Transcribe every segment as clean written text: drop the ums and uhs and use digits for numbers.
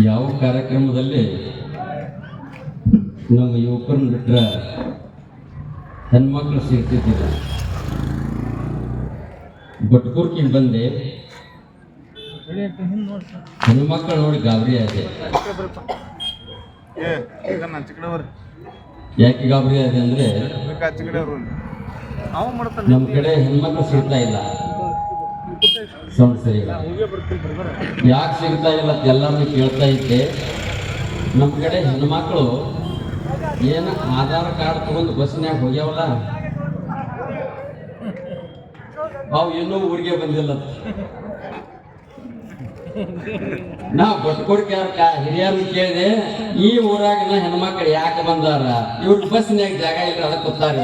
ಯಾವ ಕಾರ್ಯಕ್ರಮದಲ್ಲಿ ನಮ್ಮ ಯುವಕರನ್ನ ಬಿಟ್ಟರೆ ಹೆಣ್ಮಕ್ಳು ಸಿಗ್ತಿದ್ದಿಲ್ಲ. ಬಟ್ಕೂರ್ಕಿಗೆ ಬಂದೆ, ಹೆಣ್ಮಕ್ಳು ನೋಡಿ ಗಾಬರಿ ಆದೆ. ಯಾಕೆ ಗಾಬರಿ ಆದೆ ಅಂದ್ರೆ ನಮ್ಮ ಕಡೆ ಹೆಣ್ಮಕ್ಳು ಸಿಗ್ತಾ ಇಲ್ಲ, ಸೌಂಡ್ ಸರಿ ಇಲ್ಲ. ಯಾಕೆ ಸಿಗ್ತಾ ಇಲ್ಲ ಅಂತ ಎಲ್ಲರೂ ಕೇಳ್ತಾ ಇದ್ದೆ. ನಮ್ಮ ಕಡೆ ಹೆಣ್ಮಕ್ಳು ಏನು ಆಧಾರ್ ಕಾರ್ಡ್ ತಗೊಂಡು ಬಸ್ನ್ಯಾಗ ಹೋಗ್ಯಾವಲ್ಲ, ಅವು ಇನ್ನೂ ಊರಿಗೆ ಬಂದಿಲ್ಲ. ನಾ ಬಟ್ಕೊಡ್ಕೆ ಹಿರಿಯರ್ನ ಕೇಳಿದೆ, ಈ ಊರಾಗಿನ ಹೆಣ್ಮಕ್ಳು ಯಾಕೆ ಬಂದಾರ, ಇವ್ರ ಬಸ್ನ್ಯಾಗ ಜಾಗ ಇಲ್ಲ ಅದಕ್ಕೆ ಗೊತ್ತಾರ.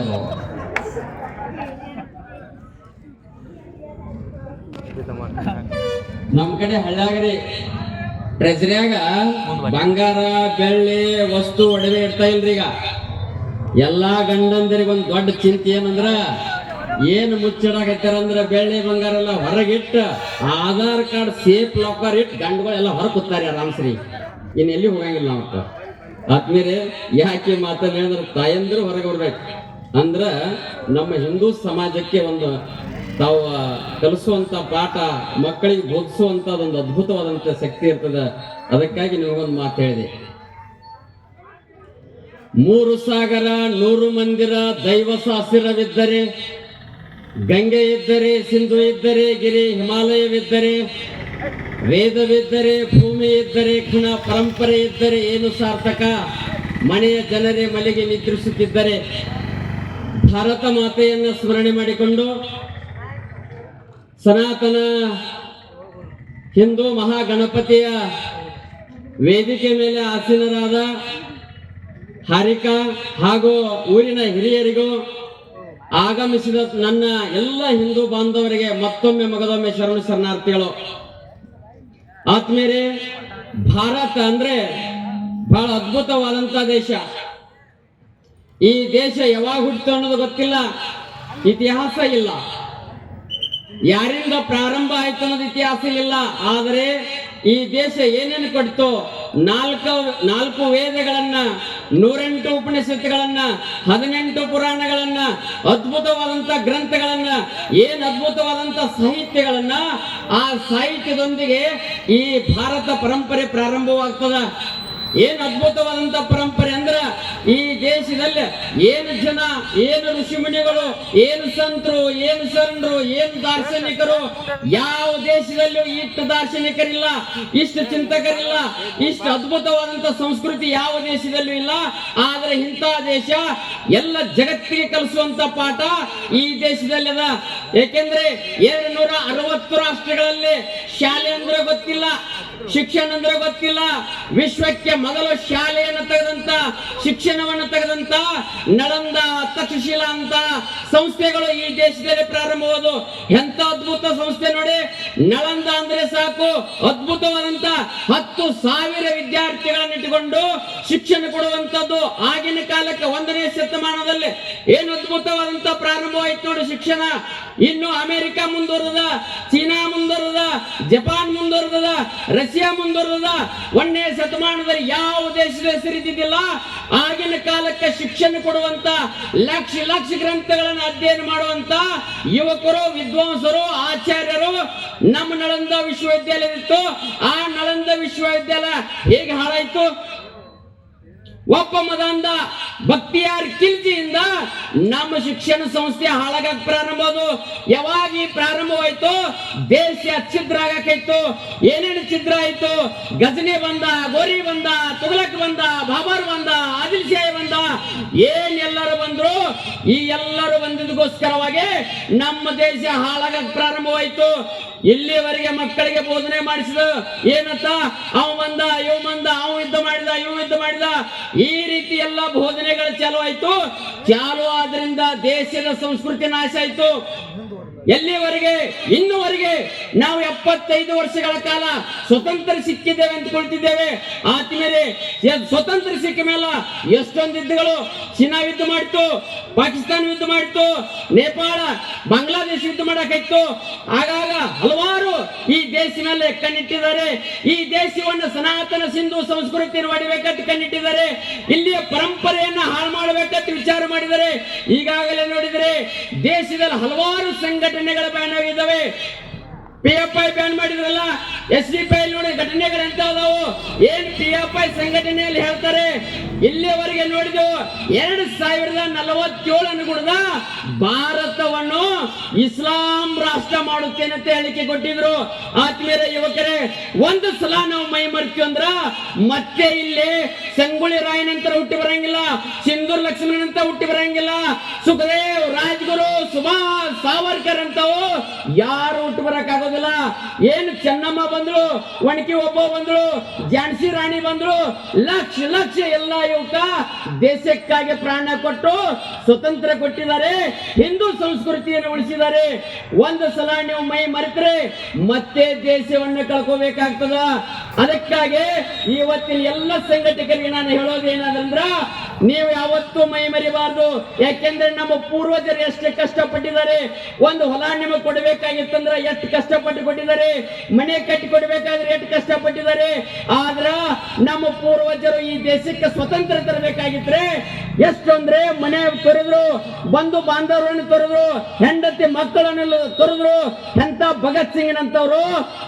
ನಮ್ಮ ಕಡೆ ಹಳ್ಳ್ಯಾಗ್ರಿ ಟ್ರೆಜರಿಯಾಗ ಬಂಗಾರ ಬೆಳ್ಳಿ ವಸ್ತು ಒಡವೆ ಇರ್ತಾ ಇಲ್ರಿ. ಈಗ ಎಲ್ಲಾ ಗಂಡಂದರಿಗೆ ಒಂದು ದೊಡ್ಡ ಚಿಂತೆ ಏನಂದ್ರ, ಏನು ಮುಚ್ಚಿಡಾಕತ್ತಾರಂದ್ರ ಬೆಳ್ಳಿ ಬಂಗಾರ ಎಲ್ಲ ಹೊರಗಿಟ್ಟ ಆಧಾರ್ ಕಾರ್ಡ್ ಸೇಫ್ ಲಾಕರ್ ಇಟ್ಟು ಗಂಡುಗಳೆಲ್ಲ ಹೊರ ಕೂತಾರೆ ಆರಾಮ್ಸ್ರಿ. ಇನ್ನು ಎಲ್ಲಿ ಹೋಗಂಗಿಲ್ಲ ನಾವು. ಆದ್ಮೇಲೆ ಯಾಕೆ ಮಾತನ್ನ ಹೇಳಿದ್ರೆ ತಾಯಂದ್ರು ಹೊರಗೆ ಬರ್ಬೇಕು ಅಂದ್ರ ನಮ್ಮ ಹಿಂದೂ ಸಮಾಜಕ್ಕೆ ಒಂದು ತಾವು ಕಲಿಸುವಂತ ಪಾಠ ಮಕ್ಕಳಿಗೆ ಬೋಧಿಸುವಂತ ಒಂದು ಅದ್ಭುತವಾದಂತ ಶಕ್ತಿ ಇರ್ತದೆ. ಅದಕ್ಕಾಗಿ ನಿಮಗೊಂದು ಮಾತು ಹೇಳಿದೆ, 3 ಸಾಗರ 100 ಮಂದಿರ ದೈವ ಶಾಸ್ತ್ರವಿದ್ದರೆ, ಗಂಗೆ ಇದ್ದರೆ, ಸಿಂಧು ಇದ್ದರೆ, ಗಿರಿ ಹಿಮಾಲಯವಿದ್ದರೆ, ವೇದವಿದ್ದರೆ, ಭೂಮಿ ಇದ್ದರೆ, ಗುಣ ಪರಂಪರೆ ಇದ್ದರೆ ಏನು ಸಾರ್ಥಕ? ಮನೆಯ ಜನರೇ ಮಲೆಗೆ ನಿದ್ರಿಸುತ್ತಿದ್ದರೆ ಭಾರತ ಮಾತೆಯನ್ನು ಸ್ಮರಣೆ ಮಾಡಿಕೊಂಡು ಸನಾತನ ಹಿಂದೂ ಮಹಾಗಣಪತಿಯ ವೇದಿಕೆ ಮೇಲೆ ಆಸೀನರಾದ ಹಾರಿಕಾ ಹಾಗೂ ಊರಿನ ಹಿರಿಯರಿಗೂ ಆಗಮಿಸಿದ ನನ್ನ ಎಲ್ಲ ಹಿಂದೂ ಬಾಂಧವರಿಗೆ ಮತ್ತೊಮ್ಮೆ ಮಗದೊಮ್ಮೆ ಶರಣು ಶರಣಾರ್ಥಿಗಳು. ಆತ್ಮೀಯರೇ, ಭಾರತ ಅಂದ್ರೆ ಬಹಳ ಅದ್ಭುತವಾದಂತ ದೇಶ. ಈ ದೇಶ ಯಾವಾಗ ಹುಟ್ಟಿತು ಅನ್ನೋದು ಗೊತ್ತಿಲ್ಲ, ಇತಿಹಾಸ ಇಲ್ಲ, ಯಾರಿಂದ ಪ್ರಾರಂಭ ಆಯ್ತು ಅನ್ನೋದು ಇತಿಹಾಸ ಇಲ್ಲ. ಆದರೆ ಈ ದೇಶ ಏನೇನು ಕೊಡ್ತು, 4 ವೇದಗಳನ್ನ, 108 ಉಪನಿಷತ್ತುಗಳನ್ನ, 18 ಪುರಾಣಗಳನ್ನ, ಅದ್ಭುತವಾದಂತ ಗ್ರಂಥಗಳನ್ನ, ಏನ್ ಅದ್ಭುತವಾದಂತ ಸಾಹಿತ್ಯಗಳನ್ನ, ಆ ಸಾಹಿತ್ಯದೊಂದಿಗೆ ಈ ಭಾರತ ಪರಂಪರೆ ಪ್ರಾರಂಭವಾಗ್ತದ. ಏನ್ ಅದ್ಭುತವಾದಂತ ಪರಂಪರೆ ಅಂದ್ರ, ಈ ದೇಶದಲ್ಲಿ ಏನು ಜನ, ಏನು ಋಷಿಮುನಿಗಳು, ಏನು ಸಂತರು, ಏನು ಶರಣರು, ಏನು ದಾರ್ಶನಿಕರು, ಯಾವ ದೇಶದಲ್ಲೂ ಇಷ್ಟು ದಾರ್ಶನಿಕರಿಲ್ಲ, ಇಷ್ಟು ಚಿಂತಕರಿಲ್ಲ, ಇಷ್ಟು ಅದ್ಭುತವಾದಂತ ಸಂಸ್ಕೃತಿ ಯಾವ ದೇಶದಲ್ಲೂ ಇಲ್ಲ. ಆದ್ರೆ ಇಂಥ ದೇಶ ಎಲ್ಲ ಜಗತ್ತಿಗೆ ಕಲಿಸುವಂತ ಪಾಠ ಈ ದೇಶದಲ್ಲಿ ಅದ. ಏಕೆಂದ್ರೆ 260 ರಾಷ್ಟ್ರಗಳಲ್ಲಿ ಶಾಲೆ ಅಂದ್ರೆ ಗೊತ್ತಿಲ್ಲ, ಶಿಕ್ಷಣ ಅಂದ್ರೆ ಗೊತ್ತಿಲ್ಲ. ವಿಶ್ವಕ್ಕೆ ಮೊದಲು ಶಾಲೆಯನ್ನು ತೆಗೆದಂತ, ಶಿಕ್ಷಣವನ್ನು ತೆಗೆದಂತ ನಳಂದ, ತಕ್ಷಶಿಲಾ ಅಂತ ಸಂಸ್ಥೆಗಳು ಈ ದೇಶದಲ್ಲಿ ಪ್ರಾರಂಭವಾದವು. ಎಂತ ಅದ್ಭುತ ಸಂಸ್ಥೆ ನೋಡಿ. ನಳಂದ ಅಂದ್ರೆ ಸಾಕು, ಅದ್ಭುತವಾದಂತ 10,000 ವಿದ್ಯಾರ್ಥಿಗಳನ್ನು ಇಟ್ಟುಕೊಂಡು ಶಿಕ್ಷಣ ಕೊಡುವಂತದ್ದು. ಆಗಿನ ಕಾಲಕ್ಕೆ 1ನೇ ಶತಮಾನದಲ್ಲಿ ಏನು ಅದ್ಭುತವಾದಂತ ಪ್ರಾರಂಭವಾಯ್ತು ನೋಡಿ ಶಿಕ್ಷಣ. ಇನ್ನು ಅಮೆರಿಕ ಮುಂದುವರೆದ, ಚೀನಾ ಮುಂದುವರೆದ, ಜಪಾನ್ ಮುಂದುವರೆದ, ರಷ್ಯಾ ಮುಂದುವರೆದ. 1ನೇ ಶತಮಾನದಲ್ಲಿ ಯಾವ ದೇಶದ ಹೆಸರಿದ್ದಿದ್ದಿಲ್ಲ. ಆಗಿನ ಕಾಲಕ್ಕೆ ಶಿಕ್ಷಣ ಕೊಡುವಂತ ಲಕ್ಷ ಗ್ರಂಥಗಳನ್ನು ಅಧ್ಯಯನ ಮಾಡುವಂತ ಯುವಕರು, ವಿದ್ವಾಂಸರು, ಆಚಾರ್ಯರು ನಮ್ಮ ನಳಂದ ವಿಶ್ವವಿದ್ಯಾಲಯವಿತ್ತು. ಆ ನಳಂದ ವಿಶ್ವವಿದ್ಯಾಲಯ ಹೇಗೆ ಹಾಳಾಯ್ತು? ಒಬ್ಬ ಮದಂದ ಬಕ್ತಿಯಾರ್ ಖಿಲ್ಜಿಯಿಂದ ನಮ್ಮ ಶಿಕ್ಷಣ ಸಂಸ್ಥೆ ಹಾಳಾಗಕ್ಕೆ ಪ್ರಾರಂಭ ಅದು. ಯಾವಾಗ ಈ ಪ್ರಾರಂಭವಾಯ್ತು, ದೇಶ ಛಿದ್ರ ಆಗಕ್ಕಾಯ್ತು. ಏನೇನು ಛಿದ್ರ ಆಯ್ತು? ಗಜನಿ ಬಂದ, ಗೋರಿ ಬಂದ, ತುಘಲಕ್ ಬಂದ, ಬಾಬರ್ ಬಂದ, ಆದಿಲ್ ಶಾಹಿ ಬಂದ, ಏನೆಲ್ಲರೂ ಬಂದ್ರು. ಈ ಎಲ್ಲರೂ ಬಂದಿದ್ದಕ್ಕೋಸ್ಕರವಾಗಿ ನಮ್ಮ ದೇಶ ಹಾಳಾಗಕ್ಕೆ ಪ್ರಾರಂಭವಾಯ್ತು. ಇಲ್ಲಿವರೆಗೆ ಮಕ್ಕಳಿಗೆ ಬೋಧನೆ ಮಾಡಿಸಿದ ಏನಂತ, ಅವ ಬಂದ, ಇವ್ ಬಂದ, ಅವ ಯುದ್ಧ ಮಾಡಿದ, ಇವ್ ಯುದ್ಧ ಮಾಡಿದ, ಈ ರೀತಿ ಎಲ್ಲ ಬೋಧನೆಗಳು ಚಾಲು ಆಯ್ತು. ಚಾಲು ಆದ್ರಿಂದ ದೇಶದ ಸಂಸ್ಕೃತಿ ನಾಶ ಆಯ್ತು. ಎಲ್ಲಿವರೆಗೆ? ಇನ್ನುವರೆಗೆ ನಾವು 75 ವರ್ಷಗಳ ಕಾಲ ಸ್ವತಂತ್ರ ಸಿಕ್ಕಿದ್ದೇವೆ ಅಂತ ಕೊಳ್ತಿದ್ದೇವೆ. ಆತ್ಮೀಯರೇ, ಸ್ವತಂತ್ರ ಸಿಕ್ಕ ಮೇಲೆ ಎಷ್ಟೊಂದು ಯುದ್ಧಗಳು, ಚೀನಾ ಯುದ್ಧ ಮಾಡಿತ್ತು, ಪಾಕಿಸ್ತಾನ ಯುದ್ಧ ಮಾಡಿತ್ತು, ನೇಪಾಳ ಬಾಂಗ್ಲಾದೇಶ ಯುದ್ಧ ಮಾಡಾಕಿತ್ತು. ಆಗಾಗ ಹಲವಾರು ಈ ದೇಶ ಮೇಲೆ ಕಣ್ಣಿಟ್ಟಿದ್ದಾರೆ. ಈ ದೇಶವನ್ನು ಸನಾತನ ಸಿಂಧು ಸಂಸ್ಕೃತಿಯನ್ನು ಹೊಡಿಬೇಕಂತ ಕಣ್ಣಿಟ್ಟಿದ್ದಾರೆ. ಇಲ್ಲಿಯ ಪರಂಪರೆಯನ್ನ ಹಾಳು ಮಾಡಬೇಕಂತ ವಿಚಾರ ಮಾಡಿದ್ದಾರೆ. ಈಗಾಗಲೇ ನೋಡಿದರೆ ದೇಶದಲ್ಲಿ ಹಲವಾರು ಸಂಘಟನೆಗಳ ಬ್ಯಾನ್ ಆಗಿದ್ದಾವೆ. PFI ಬ್ಯಾನ್ ಮಾಡಿದ್ರಲ್ಲ, SDPI ನೋಡಿ ಘಟನೆಗಳು ಎಂತ ಅದಾವು. ಏನ್ PFI ಸಂಘಟನೆಯಲ್ಲಿ ಹೇಳ್ತಾರೆ, ಇಲ್ಲಿಯವರೆಗೆ ನೋಡಿದೆವು 2047 ಅನುಗುಣದ ಭಾರತವನ್ನು ಇಸ್ಲಾಂ ರಾಷ್ಟ್ರ ಮಾಡುತ್ತೇನೆ ಅಂತ ಹೇಳಿಕೆ ಕೊಟ್ಟಿದ್ರು. ಆತ್ಮೀಯರ ಯುವಕರೇ, ಒಂದು ಸಲ ನಾವು ಮೈ ಮರ್ತೀವಿ ಅಂದ್ರ ಮತ್ತೆ ಇಲ್ಲಿ ಸಂಗೊಳ್ಳಿ ರಾಯನಂತರ ಹುಟ್ಟಿ ಬರಂಗಿಲ್ಲ, ಸಿಂಧೂರ್ ಲಕ್ಷ್ಮಣ್ ಅಂತ ಹುಟ್ಟಿ ಬರಂಗಿಲ್ಲ, ಸುಖದೇವ್, ರಾಜ್ಗುರು, ಸುಭಾಷ್, ಸಾವರ್ಕರ್ ಅಂತವು ಯಾರು ಹುಟ್ಟಿ ಬರಕ್ಕಾಗೋದಿಲ್ಲ. ಏನು ಚೆನ್ನಮ್ಮ ಬಂದ್ರು, ಒಣಕಿ ಒಬ್ಬ ಬಂದ್ರು, ಝಾನ್ಸಿ ರಾಣಿ ಬಂದ್ರು, ಲಕ್ಷ ಲಕ್ಷ ಎಲ್ಲ ಯುವಕ ದೇಶಕ್ಕಾಗಿ ಪ್ರಾಣ ಕೊಟ್ಟು ಸ್ವತಂತ್ರ ಕೊಟ್ಟಿದ್ದಾರೆ, ಹಿಂದೂ ಸಂಸ್ಕೃತಿಯನ್ನು ಉಳಿಸಿದ್ದಾರೆ. ಒಂದು ಸಲ ನೀವು ಮೈ ಮರೆತರೆ ಮತ್ತೆ ದೇಶವನ್ನು ಕಳ್ಕೋಬೇಕಾಗ್ತದ. ಅದಕ್ಕಾಗಿ ಇವತ್ತಿನ ಎಲ್ಲ ಸಂಘಟಕರಿಗೆ ನಾನು ಹೇಳೋದೇನಾದ್ರಂದ್ರ, ನೀವು ಯಾವತ್ತೂ ಮೈ ಮರಿಬಾರ್ದು. ಯಾಕೆಂದ್ರೆ ನಮ್ಮ ಪೂರ್ವಜರು ಎಷ್ಟು ಕಷ್ಟಪಟ್ಟಿದ್ದಾರೆ. ಒಂದು ಹೊಲ ನಿಮಗೆ ಕೊಡಬೇಕಾಗಿತ್ತಂದ್ರೆ ಎಷ್ಟು ಕಷ್ಟಪಟ್ಟು ಕೊಟ್ಟಿದ್ದಾರೆ, ಮನೆ ಕಟ್ಟಿ ಕೊಡಬೇಕಾದ್ರೆ ಎಷ್ಟು ಕಷ್ಟಪಟ್ಟಿದ್ದಾರೆ. ಆದ್ರ ನಮ್ಮ ಪೂರ್ವಜರು ಈ ದೇಶಕ್ಕೆ ಸ್ವತಂತ್ರ ತರಬೇಕಾಗಿದ್ರೆ ಎಷ್ಟೊಂದ್ರೆ ಮನೆ ತೊರೆದ್ರು, ಬಂಧು ಬಾಂಧವರನ್ನು ತೊರೆದ್ರು, ಹೆಂಡತಿ ಮಕ್ಕಳನ್ನು ತೊರೆದ್ರು. ಎಂತ ಭಗತ್ ಸಿಂಗ್ನಂತವ್ರು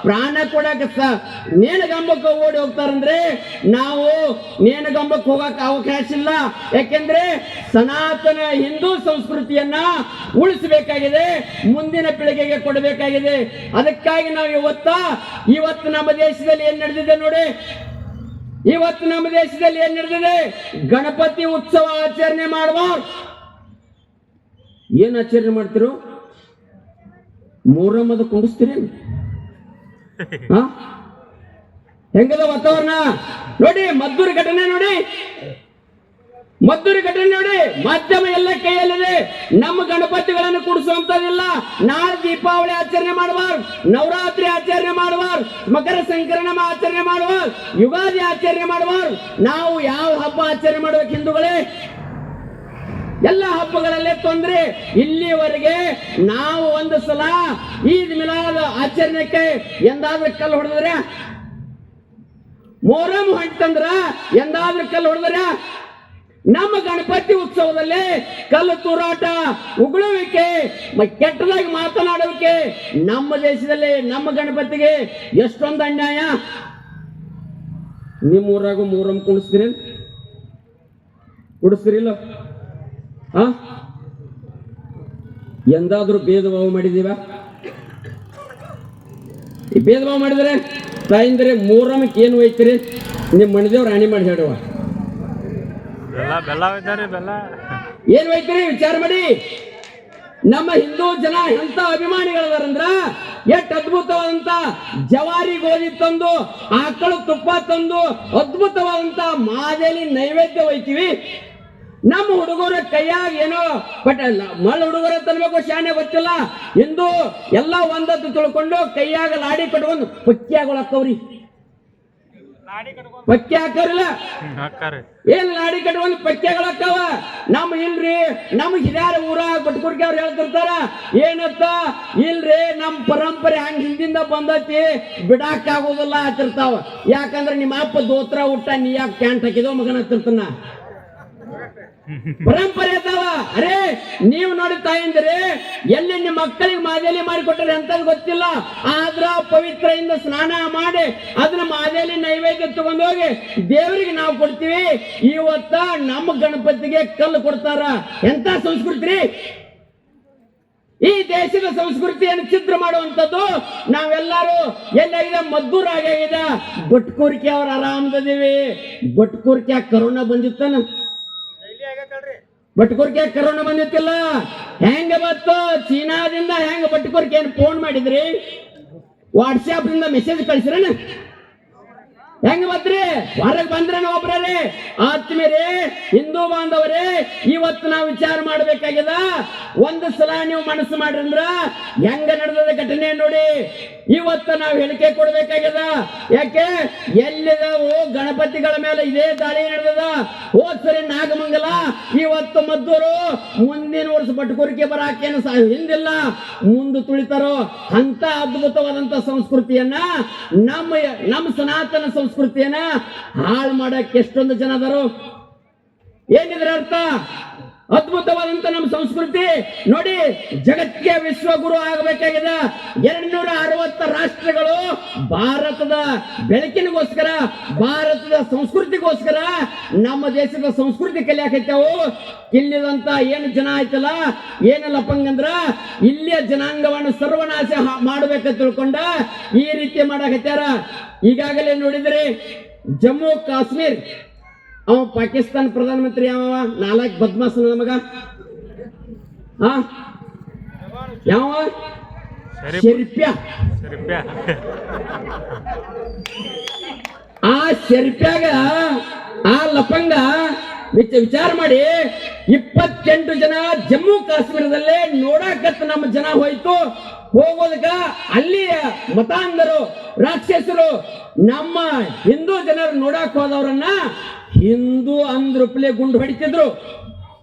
ಪ್ರಾಣ ಕೊಡಕ ನೇಣಗಂಬಕ್ಕೆ ಓಡಿ ಹೋಗ್ತಾರಂದ್ರೆ ನಾವು ನೇಣಗಂಬಕ್ಕೆ ಹೋಗಕ್ ಅವಕಾಶ ಇಲ್ಲ. ಯಾಕೆಂದ್ರೆ ಸನಾತನ ಹಿಂದೂ ಸಂಸ್ಕೃತಿಯನ್ನ ಉಳಿಸಬೇಕಾಗಿದೆ, ಮುಂದಿನ ಪೀಳಿಗೆಗೆ ಕೊಡಬೇಕಾಗಿದೆ. ಅದಕ್ಕಾಗಿ ನಾವು ಇವತ್ತು ನಮ್ಮ ದೇಶದಲ್ಲಿ ಏನ್ ನಡೆದಿದೆ ನೋಡಿ. ಇವತ್ತು ನಮ್ಮ ದೇಶದಲ್ಲಿ ಏನ್ ನಡೆದಿದೆ, ಗಣಪತಿ ಉತ್ಸವ ಆಚರಣೆ ಮಾಡಬಾರ್ದು. ಏನ್ ಆಚರಣೆ ಮಾಡ್ತಿರೋ, ಮೊಹರಮ್ಮದ ಕುಂಡಿಸ್ತೀರಿ. ಹೆಂಗದ ವಾತಾವರಣ ನೋಡಿ. ಮದ್ದೂರು ಘಟನೆ ನೋಡಿ, ಮಾಧ್ಯಮ ಎಲ್ಲ ಕೈಯಲ್ಲಿದೆ. ನಮ್ಮ ಗಣಪತಿಗಳನ್ನು ಕೂಡಿಸುವಂತದಿಲ್ಲ. ನಾಳೆ ದೀಪಾವಳಿ ಆಚರಣೆ ಮಾಡಬಾರ್ದು, ನವರಾತ್ರಿ ಆಚರಣೆ ಮಾಡಬಾರ್ದು, ಮಕರ ಸಂಕ್ರಮಣ ಆಚರಣೆ ಮಾಡಬಾರ್ದು, ಯುಗಾದಿ ಆಚರಣೆ ಮಾಡಬಾರ್ದು. ನಾವು ಯಾವ ಹಬ್ಬ ಆಚರಣೆ ಮಾಡಬೇಕು ಹಿಂದೂಗಳೇ? ಎಲ್ಲ ಹಬ್ಬಗಳಲ್ಲೇ ತೊಂದ್ರೆ. ಇಲ್ಲಿವರೆಗೆ ನಾವು ಒಂದು ಸಲ ಈದ್ ಮಿಲಾದ್ ಆಚರಣೆಗೆ ಎಂದಾದ್ರೂ ಕಲ್ಲು ಹೊಡೆದ್ರೆ, ಮೊಹರಂ ಹೊಂಟಂದ್ರ ಎಂದಾದ್ರೂ ಕಲ್ಲು ಹೊಡೆದ್ರೆ, ನಮ್ಮ ಗಣಪತಿ ಉತ್ಸವದಲ್ಲಿ ಕಲ್ಲು ತೂರಾಟ, ಉಗುಳುವಿಕೆ, ಕೆಟ್ಟದಾಗಿ ಮಾತನಾಡುವಿಕೆ ನಮ್ಮ ದೇಶದಲ್ಲಿ ನಮ್ಮ ಗಣಪತಿಗೆ ಎಷ್ಟೊಂದು ಅನ್ಯಾಯ. ನಿಮ್ಮ ಊರಾಗೂ ಮೊಹರಂ ಕುಡಿಸ್ತೀರಿಲ್ಲ? ಎಂದಾದ್ರೂ ಭೇದ ಭಾವ ಮಾಡಿದೀವ? ಈ ಭೇದ ಭಾವ ಮಾಡಿದ್ರೆ ತಾಯಿಂದ್ರೆ ಮೊಹರಮಕ್ಕೆ ಏನು ಒಯ್ತೀರಿ? ನಿಮ್ಮ ಮನೆದೇವ್ರು ರಾಣಿ ಮಾಡಿ ಹೇಳುವ ಏನ್ ಒಯ್ತೀರಿ ವಿಚಾರ ಮಾಡಿ. ನಮ್ಮ ಹಿಂದೂ ಜನ ಎಂತ ಅಭಿಮಾನಿಗಳದಾರಂದ್ರ ಎಷ್ಟು ಅದ್ಭುತವಾದಂತ ಜವಾರಿ ಗೋಧಿ ತಂದು, ಆಕಳು ತುಪ್ಪ ತಂದು ಅದ್ಭುತವಾದಂತ ಮಾದೇಲಿ ನೈವೇದ್ಯ ಒಯ್ತೀವಿ. ನಮ್ಮ ಹುಡುಗರ ಕೈಯಾಗ ಏನೋ ಮಳ್ಳ ಹುಡುಗರ ತನ್ಬೇಕು ಶಾನೆ ಗೊತ್ತಿಲ್ಲ. ಹಿಂದೂ ಎಲ್ಲ ಒಂದತ್ತು ತಿಳ್ಕೊಂಡು ಕೈಯಾಗ ಲಾಡಿ ಕಟ್ಕೊಂಡು ಪಕ್ಕಿಯಾಗೊಳಕ್ಕವ್ರಿ. ಪಕ್ಕೆ ಹಾಕವ್ರಿಲ್ಲ, ಏನ್ ಲಾಡಿ ಕಟ್ಕೊಂಡು ಪಕ್ಕೆಗಳಾಕವ. ನಮ್ ಇಲ್ರಿ, ನಮ್ ಹಿರಿಯರ ಊರ ಬಟ್ಕುರ್ಕಿ ಅವ್ರು ಹೇಳ್ತಿರ್ತಾರ ಏನತ್ತ, ಇಲ್ರಿ ನಮ್ ಪರಂಪರೆ ಹಂಗ ಹಿಂದಿಂದ ಬಂದತಿ, ಬಿಡಾಕ್ ಆಗೋದಿಲ್ಲ ಹತ್ತಿರ್ತಾವ. ಯಾಕಂದ್ರೆ ನಿಮ್ಮ ಅಪ್ಪ ದೋತ್ರ ಊಟ ನೀ ಯಾಕೆ ಪ್ಯಾಂಟ್ ಹಾಕಿದೋ ಮಗನ ಹತ್ತಿರ್ತಾನ. ಪರಂಪರೆ ಅದಾವ. ಅರೇ ನೀವು ನೋಡಿ ತಾಯಿಂದ್ರೆ ಎಲ್ಲಿ ನಿಮ್ಮ ಮಕ್ಕಳಿಗೆ ಮಾದೇಲಿ ಮಾಡಿಕೊಟ್ಟರೆ ಅಂತದ್ ಗೊತ್ತಿಲ್ಲ. ಆದ್ರ ಪವಿತ್ರದಿಂದ ಸ್ನಾನ ಮಾಡಿ ಅದನ್ನ ಮಾದೇಲಿ ನೈವೇದ್ಯ ತಗೊಂಡೋಗಿ ದೇವರಿಗೆ ನಾವು ಕೊಡ್ತೀವಿ. ಇವತ್ತ ನಮ್ಮ ಗಣಪತಿಗೆ ಕಲ್ಲು ಕೊಡ್ತಾರ. ಎಂತ ಸಂಸ್ಕೃತಿ! ಈ ದೇಶದ ಸಂಸ್ಕೃತಿಯನ್ನು ಛಿದ್ರ ಮಾಡುವಂಥದ್ದು ನಾವೆಲ್ಲರೂ ಎಲ್ಲಾಗಿದೆ. ಮದ್ದೂರು ಆಗಿದೆ, ಬಟ್ಕೂರ್ಕಿ ಅವ್ರ ಆರಾಮದಿವಿ. ಬಟ್ಕೂರ್ಕಿ ಕರೋನಾ ಬಂದಿತ್ತಾನ, ಬಟ್ಕೂರ್ಕೆ ಕರೋನಾ ಬಂದಿತ್ತಿಲ್ಲ. ಹೆಂಗ ಬತ್ತು ಚೀನಾದಿಂದ? ಹೆಂಗ ಬಟ್ಕೂರ್ಕೆ ಏನ್ ಫೋನ್ ಮಾಡಿದ್ರಿ? ವಾಟ್ಸ್ಆಪ್ ನಿಂದ ಮೆಸೇಜ್ ಕಳಿಸ್ರೇನ? ಹೆಂಗ ಬತ್ರಿ ಹೊರಗೆ ಬಂದ್ರೆ ಒಬ್ರೇ ಆತ್ಮೀಯರೇ ಹಿಂದೂ ಬಾಂಧವರೇ ಇವತ್ತು ನಾವು ವಿಚಾರ ಮಾಡ್ಬೇಕಾಗ್ಯದ. ಒಂದು ಸಲ ನೀವು ಮನಸ್ಸು ಮಾಡ್ರಂದ್ರ ಹೆಂಗ ನಡೆದ ಘಟನೆ ನೋಡಿ ಇವತ್ತು ನಾವು ಹೇಳಿಕೆ ಕೊಡ್ಬೇಕಾಗ್ಯದ. ಯಾಕೆ ಎಲ್ಲಿದಾವು ಗಣಪತಿಗಳ ಮೇಲೆ ಇದೇ ದಾಳಿ ನಡೆದದ. ಹೋದ್ಸರಿ ನಾಗಮಂಗಲ, ಇವತ್ತು ಮದ್ದೂರು, ಮುಂದಿನ ವರ್ಷ ಬಟ್ಕೂರಿಕೆ ಬರಾಕೇನು ಹಿಂದಿಲ್ಲ ಮುಂದೆ ತುಳಿತಾರೋ ಅಂತ ಅದ್ಭುತವಾದಂತ ಸಂಸ್ಕೃತಿಯನ್ನ ನಮ್ಮ ಸನಾತನ ಸಂಸ್ಕೃತಿಯನ್ನ ಹಾಳು ಮಾಡಕ್ಕೆ ಎಷ್ಟೊಂದು ಜನ ಅದಾರು. ಏನಿದ್ರ ಅರ್ಥ? ಅದ್ಭುತವಾದಂತ ನಮ್ಮ ಸಂಸ್ಕೃತಿ ನೋಡಿ ಜಗತ್ತಿಗೆ ವಿಶ್ವಗುರು ಆಗಬೇಕಾಗಿದೆ. 260 ರಾಷ್ಟ್ರಗಳು ಭಾರತದ ಬೆಳಕಿನಿಗೋಸ್ಕರ, ಭಾರತದ ಸಂಸ್ಕೃತಿಗೋಸ್ಕರ ನಮ್ಮ ದೇಶದ ಸಂಸ್ಕೃತಿ ಕಲಿಯಾಕೈತವು. ಇಲ್ಲಿದಂತ ಏನು ಜನ ಆಯ್ತಲ್ಲ, ಏನಲ್ಲಪ್ಪಂಗಂದ್ರ ಇಲ್ಲಿಯ ಜನಾಂಗವನ್ನು ಸರ್ವನಾಶ ಮಾಡಬೇಕಂತ ತಿಳ್ಕೊಂಡ ಈ ರೀತಿ ಮಾಡಾಕತ್ಯಾರ. ಈಗಾಗಲೇ ನೋಡಿದ್ರಿ ಜಮ್ಮು ಕಾಶ್ಮೀರ್, ಅವ ಪಾಕಿಸ್ತಾನ ಪ್ರಧಾನಮಂತ್ರಿ ಯಾವ 4 ಬದ್ಮಾಸ್ ನಮಗ ಯಾವ ಶೆರ್ಪ್ಯಾ. ಆ ಶೆರ್ಪ್ಯಾಗ ಆ ಲಪಂಗ ವಿಚಾರ ಮಾಡಿ 28 ಜನ ಜಮ್ಮು ಕಾಶ್ಮೀರದಲ್ಲೇ ನೋಡಾಕತ್ ನಮ್ಮ ಜನ ಹೋಯ್ತು. ಹೋಗೋದಕ್ಕ ಅಲ್ಲಿ ಮತಾಂಧರು ರಾಕ್ಷಸರು ನಮ್ಮ ಹಿಂದೂ ಜನರು ನೋಡಕ್ ಹೋದವ್ರನ್ನ ಹಿಂದೂ ಅಂದ್ರೂಪಲೆ ಗುಂಡು ಹೊಡಿತಿದ್ರು.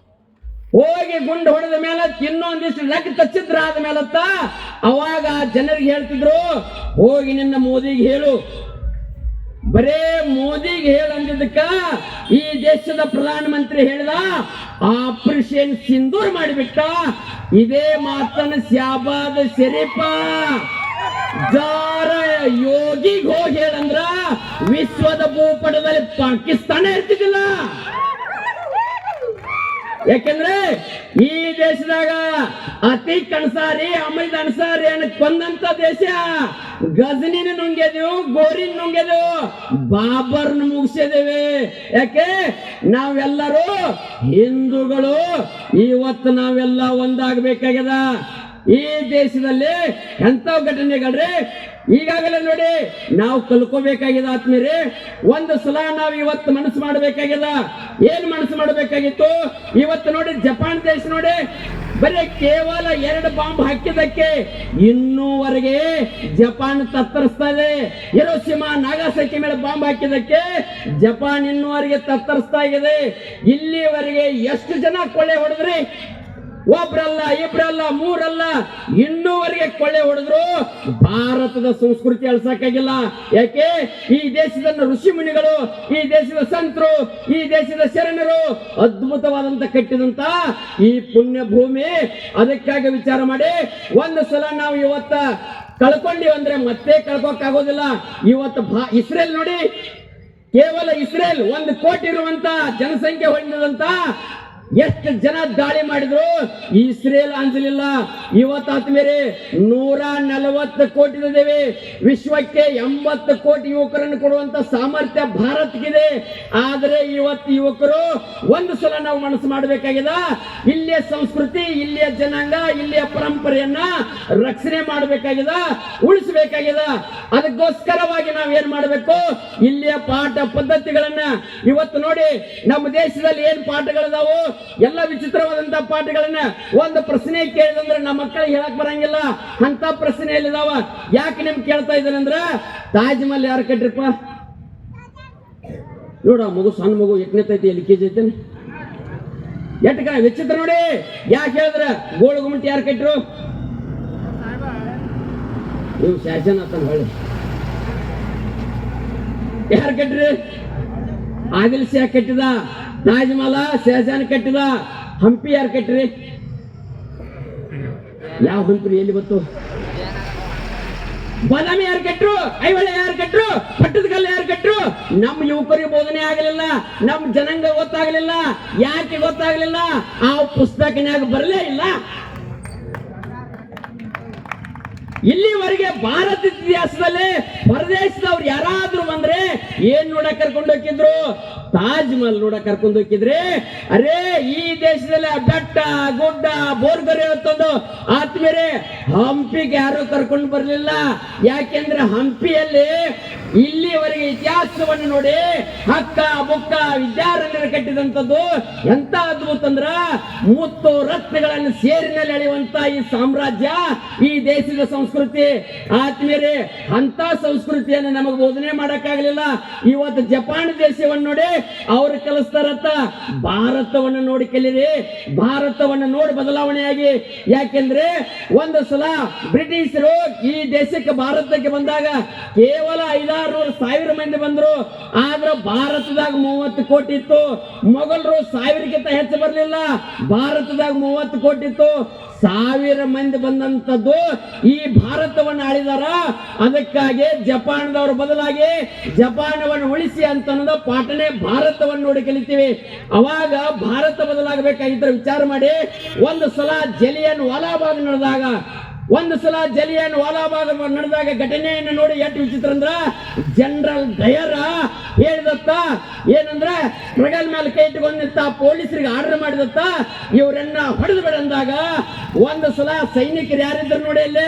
ಹೋಗಿ ಗುಂಡು ಹೊಡೆದ ಮೇಲೆ ಇನ್ನೊಂದಿಷ್ಟು ರಕ್ತ ತಚ್ಚಿದ್ರ ಆದ ಮೇಲತ್ತ ಅವಾಗ ಜನರಿಗೆ ಹೇಳ್ತಿದ್ರು, ಹೋಗಿ ನಿನ್ನ ಮೋದಿಗೆ ಹೇಳು. ಬರೇ ಮೋದಿಗೆ ಹೇಳಂದಿದ್ದಕ್ಕ ಈ ದೇಶದ ಪ್ರಧಾನಮಂತ್ರಿ ಹೇಳಿದ ಆಪರೇಷನ್ ಸಿಂಧೂರ್ ಮಾಡಿಬಿಟ್ಟ. ಇದೇ ಮಾತನ್ನ ಶಾಬಾದ್ ಶರೀಫ ಜಾರ ಯೋಗಿಗೆ ಹೋಗಿ ಹೇಳಂದ್ರ ವಿಶ್ವದ ಭೂಪಟದಲ್ಲಿ ಪಾಕಿಸ್ತಾನ ಇರ್ತಿದ್ದಿಲ್ಲ. ಯಾಕೆಂದ್ರೆ ಈ ದೇಶದಾಗ ಅತೀಕ್ ಅನ್ಸಾರಿ, ಅಮೀದ್ ಅನ್ಸಾರಿ ಅನ್ನ ಕೊಂದಂತ ದೇಶ. ಗಜನಿನ ನುಂಗ್ಯದೆವು, ಗೋರಿನ ನುಂಗ್ಯದೆವು, ಬಾಬರ್ನ ಮುಗಿಸಿದೇವೆ. ಯಾಕೆ ನಾವೆಲ್ಲರೂ ಹಿಂದೂಗಳು. ಇವತ್ತು ನಾವೆಲ್ಲ ಒಂದಾಗಬೇಕಾಗ್ಯದ. ಈ ದೇಶದಲ್ಲಿ ಎಂತ ಘಟನೆಗಳ್ರಿ ಈಗಾಗಲೇ ನೋಡಿ ನಾವು ಕಲ್ಕೋಬೇಕಾಗಿದೆ. ಆತ್ಮೀಯರೇ, ಒಂದು ಸಲ ನಾವು ಇವತ್ತು ಮನಸ್ಸು ಮಾಡಬೇಕಾಗ್ಯದ. ಏನ್ ಮನಸ್ಸು ಮಾಡಬೇಕಾಗಿತ್ತು? ಇವತ್ತು ನೋಡಿ ಜಪಾನ್ ದೇಶ ನೋಡಿ ಬರೀ ಕೇವಲ 2 ಬಾಂಬ್ ಹಾಕಿದ್ದಕ್ಕೆ ಇನ್ನೂವರೆಗೆ ಜಪಾನ್ ತತ್ತರಿಸ್ತಾ ಇದೆ. ಹಿರೋಶಿಮಾ ನಾಗಾಸಾಕಿ ಮೇಲೆ ಬಾಂಬ್ ಹಾಕಿದ್ದಕ್ಕೆ ಜಪಾನ್ ಇನ್ನೂವರೆಗೆ ತತ್ತರಿಸ್ತಾ ಇದೆ. ಇಲ್ಲಿವರೆಗೆ ಎಷ್ಟು ಜನ ಕೊಳ್ಳೆ ಹೊಡೆದ್ರಿ? ಒಬ್ರಲ್ಲ, ಇಬ್ರಲ್ಲ, ಮೂರಲ್ಲ, ಇನ್ನೂವರೆಗೆ ಕೊಳ್ಳೆ ಹೊಡೆದ್ರು. ಭಾರತದ ಸಂಸ್ಕೃತಿ ಅಳ್ಸಕ್ಕಾಗಿಲ್ಲ. ಯಾಕೆ? ಈ ದೇಶದ ಋಷಿ ಮುನಿಗಳು, ಈ ದೇಶದ ಸಂತರು, ಈ ದೇಶದ ಶರಣರು ಅದ್ಭುತವಾದಂತ ಕಟ್ಟಿದಂತ ಈ ಪುಣ್ಯ ಭೂಮಿ. ಅದಕ್ಕಾಗಿ ವಿಚಾರ ಮಾಡಿ ಒಂದು ಸಲ ನಾವು ಇವತ್ತ ಕಳ್ಕೊಂಡಿವಿ ಅಂದ್ರೆ ಮತ್ತೆ ಕಳ್ಕೋಕ್ಕಾಗೋದಿಲ್ಲ. ಇವತ್ತು ಇಸ್ರೇಲ್ ನೋಡಿ, ಕೇವಲ ಇಸ್ರೇಲ್ 1 ಕೋಟಿ ಇರುವಂತ ಜನಸಂಖ್ಯೆ ಹೊಂದಿದಂತ ಎಷ್ಟು ಜನ ದಾಳಿ ಮಾಡಿದ್ರು, ಇಸ್ರೇಲ್ ಅಂಜಲಿಲ್ಲ. ಇವತ್ತು ಆತ್ಮೀಯರೇ 140 ಕೋಟಿ ಇದ್ದೇವೆ. ವಿಶ್ವಕ್ಕೆ 80 ಕೋಟಿ ಯುವಕರನ್ನು ಕೊಡುವಂತ ಸಾಮರ್ಥ್ಯ ಭಾರತಕ್ಕಿದೆ. ಆದರೆ ಇವತ್ತು ಯುವಕರು ಒಂದು ಸಲ ನಾವು ಮನಸ್ಸು ಮಾಡಬೇಕಾಗಿದೆ. ಇಲ್ಲಿಯ ಸಂಸ್ಕೃತಿ, ಇಲ್ಲಿಯ ಜನಾಂಗ, ಇಲ್ಲಿಯ ಪರಂಪರೆಯನ್ನ ರಕ್ಷಣೆ ಮಾಡಬೇಕಾಗಿದೆ, ಉಳಿಸಬೇಕಾಗಿದೆ. ಅದಕ್ಕೋಸ್ಕರವಾಗಿ ನಾವು ಏನ್ ಮಾಡಬೇಕು? ಇಲ್ಲಿಯ ಪಾಠ ಪದ್ಧತಿಗಳನ್ನ ಇವತ್ತು ನೋಡಿ ನಮ್ಮ ದೇಶದಲ್ಲಿ ಏನ್ ಪಾಠಗಳಿದಾವು ಎಲ್ಲ ವಿಚಿತ್ರವಾದಂತ ಪಾಠಗಳನ್ನ ಒಂದು ಪ್ರಶ್ನೆ ಕೇಳಿದಂದ್ರೆ ನಮ್ಮ ಮಕ್ಕಳಿಗೆ ಹೇಳಕ್ ಬರಂಗಿಲ್ಲ ಅಂತ ಪ್ರಶ್ನೆ ಎಲ್ಲಿದಾವ. ಯಾಕೆ ನಿಮ್ಗೆ ಕೇಳ್ತಾ ಇದ್ದಾರೆ ಅಂದ್ರ, ತಾಜ್ ಮಹಲ್ ಯಾರು ಕಟ್ರಿಪ್ಪ? ನೋಡ ಮಗು, ಸಣ್ಣ ಮಗು ಎಟ್ನೇತೈತಿ, LKG ಐತೆ, ಎಟ್ ವಿಚಿತ್ರ ನೋಡಿ. ಯಾಕೆ ಹೇಳಿದ್ರ ಗೋಳು ಗುಮ್ಮಟಿ ಯಾರು ಕಟ್ರು? ನೀವು ಶಾಸನ ಅಂತ ಹೇಳಿ ಯಾರು ಕಟ್ರಿ? ಆದಿಲ್ ಶಾ ಕಟ್ಟಿದ. ತಾಜ್ ಮಹಲ್ ಶಹಜಾನ್ ಕಟ್ಟಿದ. ಹಂಪಿ ಯಾರು ಕಟ್ರಿ? ಯಾವ ಹಂಪಿ ಎಲ್ಲಿ ಬಂತು? ಬಾದಾಮಿ ಯಾರು ಕಟ್ರು? ಐಹೊಳೆ ಯಾರು ಕಟ್ರು? ಪಟ್ಟದಕಲ್ಲು ಯಾರು ಕಟ್ರು? ನಮ್ಮ ಯುವಕರಿಗೆ ಬೋಧನೆ ಆಗಲಿಲ್ಲ, ನಮ್ಮ ಜನಾಂಗ ಗೊತ್ತಾಗಲಿಲ್ಲ. ಯಾಕೆ ಗೊತ್ತಾಗಲಿಲ್ಲ? ಆ ಪುಸ್ತಕನ್ಯಾಗ ಬರಲೇ ಇಲ್ಲ. ಇಲ್ಲಿವರೆಗೆ ಭಾರತ ಇತಿಹಾಸದಲ್ಲಿ ಪರದೇಶದವ್ರು ಯಾರಾದ್ರೂ ಬಂದ್ರೆ ಏನ್ ನೋಡಕ್ ಕರ್ಕೊಂಡು ಹೋಗಿದ್ರು? ತಾಜ್ ಮಹಲ್ ನೋಡಕ್ ಕರ್ಕೊಂಡು ಹೋಗಿದ್ರೆ. ಅರೇ ಈ ದೇಶದಲ್ಲಿ ಬೆಟ್ಟ ಗುಡ್ಡ ಬೋರ್ಗರೆ ಹೊತ್ತೊಂದು ಆತ್ಮೀಯರೇ ಹಂಪಿಗೆ ಯಾರು ಕರ್ಕೊಂಡು ಬರ್ಲಿಲ್ಲ. ಯಾಕೆಂದ್ರೆ ಹಂಪಿಯಲ್ಲಿ ಇಲ್ಲಿವರೆಗೆ ಇತಿಹಾಸವನ್ನು ನೋಡಿ ಹಕ್ಕ ಬುಕ್ಕ ವಿದ್ಯಾರಣ್ಯರು ಕಟ್ಟಿದಂಥದ್ದು ಎಂತ ಅದ್ಭುತ ಅಂದ್ರ ಮುತ್ತು ರತ್ನಗಳನ್ನು ಸೇರಿನಲ್ಲಿ ಅಳೆಯುವಂತ ಈ ಸಾಮ್ರಾಜ್ಯ ಈ ದೇಶದ ಸಂಸ್ಕೃತಿ. ಆತ್ಮೀಯರೇ, ಅಂತ ಸಂಸ್ಕೃತಿಯನ್ನು ನಮಗೆ ಬೋಧನೆ ಮಾಡಕ್ಕಾಗಲಿಲ್ಲ. ಇವತ್ತು ಜಪಾನ್ ದೇಶವನ್ನು ನೋಡಿ ಅವ್ರು ಕಲಿಸ್ತಾರತ್ತ. ಭಾರತವನ್ನು ನೋಡಿ ಕಲೀರಿ, ಭಾರತವನ್ನು ನೋಡಿ ಬದಲಾವಣೆಯಾಗಿ. ಯಾಕೆಂದ್ರೆ ಒಂದು ಸಲ ಬ್ರಿಟಿಷರು ಈ ದೇಶಕ್ಕೆ ಭಾರತಕ್ಕೆ ಬಂದಾಗ ಕೇವಲ 500-600 ಮಂದಿ ಬಂದ್ರು. ಆದ್ರೆ ಭಾರತದಾಗ 30 ಕೋಟಿ ಇತ್ತು. ಮೊಘಲರು 1000ಕ್ಕಿಂತ ಹೆಚ್ಚು ಬರಲಿಲ್ಲ. ಭಾರತದಾಗ 30 ಕೋಟಿ ಇತ್ತು. 1000 ಮಂದಿ ಬಂದಂತದ್ದು ಈ ಭಾರತವನ್ನು ಆಳಿದಾರ. ಅದಕ್ಕಾಗಿ ಜಪಾನದವರು ಬದಲಾಗಿ ಜಪಾನವನ್ನು ಉಳಿಸಿ ಅಂತ ಅನ್ನೋದು ಪಾಠನೆ ಭಾರತವನ್ನು ನೋಡಿ ಕಲಿತೀವಿ. ಅವಾಗ ಭಾರತ ಬದಲಾಗಬೇಕಾಗಿದ್ರೆ ವಿಚಾರ ಮಾಡಿ. ಒಂದು ಸಲ ಜಲಿಯನ್ ವಾಲಾಬಾಗ್ ನಡೆದಾಗ ಘಟನೆಯನ್ನು ನೋಡಿ ಎಷ್ಟು ವಿಚಿತ್ರ ಅಂದ್ರ ಜನರಲ್ ಡಯರ್ ಹೇಳಿದತ್ತ ಏನಂದ್ರ ಸ್ಟ್ರಗಲ್ ಮೇಲೆ ಕೈ ಇಟ್ಕೊಂಡಿತ್ತ ಪೊಲೀಸರಿಗೆ ಆರ್ಡರ್ ಮಾಡಿದತ್ತ ಇವರನ್ನ ಹೊಡೆದು ಬಿಡ ಅಂದಾಗ ಒಂದು ಸಲ ಸೈನಿಕರು ಯಾರಿದ್ರು ನೋಡಿ ಅಲ್ಲಿ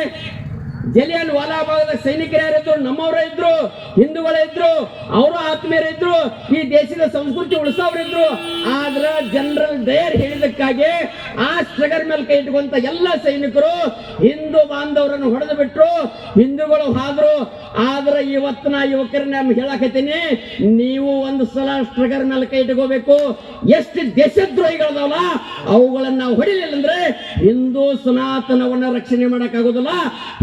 ಜಲಿಯನ್ ವಾಲಾಬಾಗದ ಸೈನಿಕರು ಯಾರಿದ್ರು? ನಮ್ಮವರ ಇದ್ರು, ಹಿಂದೂಗಳ ಇದ್ರು, ಅವರು ಆತ್ಮೀಯರಿದ್ರು, ಈ ದೇಶದ ಸಂಸ್ಕೃತಿ ಉಳಿಸೋರಿದ್ರು. ಆದ್ರ ಜನರಲ್ ಡಯರ್ ಹೇಳಿದಕ್ಕಾಗಿ ಆ ಸ್ಟ್ರಗಲ್ ಮೇಲೆ ಕೈ ಇಟ್ಕೊಂತ ಎಲ್ಲ ಸೈನಿಕರು ಹಿಂದೂ ಬಾಂಧವರನ್ನು ಹೊಡೆದು ಬಿಟ್ರು. ಹಿಂದೂಗಳು ಹಾದ್ರು. ಆದ್ರೆ ಇವತ್ತಿನ ಯುವಕರನ್ನ ಹೇಳಕತ್ತೀನಿ, ನೀವು ಒಂದು ಸಲ ಸ್ಟ್ರಗಲ್ ಮೇಲೆ ಕೈ ಇಟ್ಕೋಬೇಕು. ಎಷ್ಟು ದೇಶದ್ರೋಹಿಗಳದಾವಲ್ಲ ಅವುಗಳನ್ನ ನಾವು ಹೊಡಿಲಿಲ್ಲ ಅಂದ್ರೆ ಹಿಂದೂ ಸನಾತನವನ್ನ ರಕ್ಷಣೆ ಮಾಡಕ್ ಆಗೋದಿಲ್ಲ,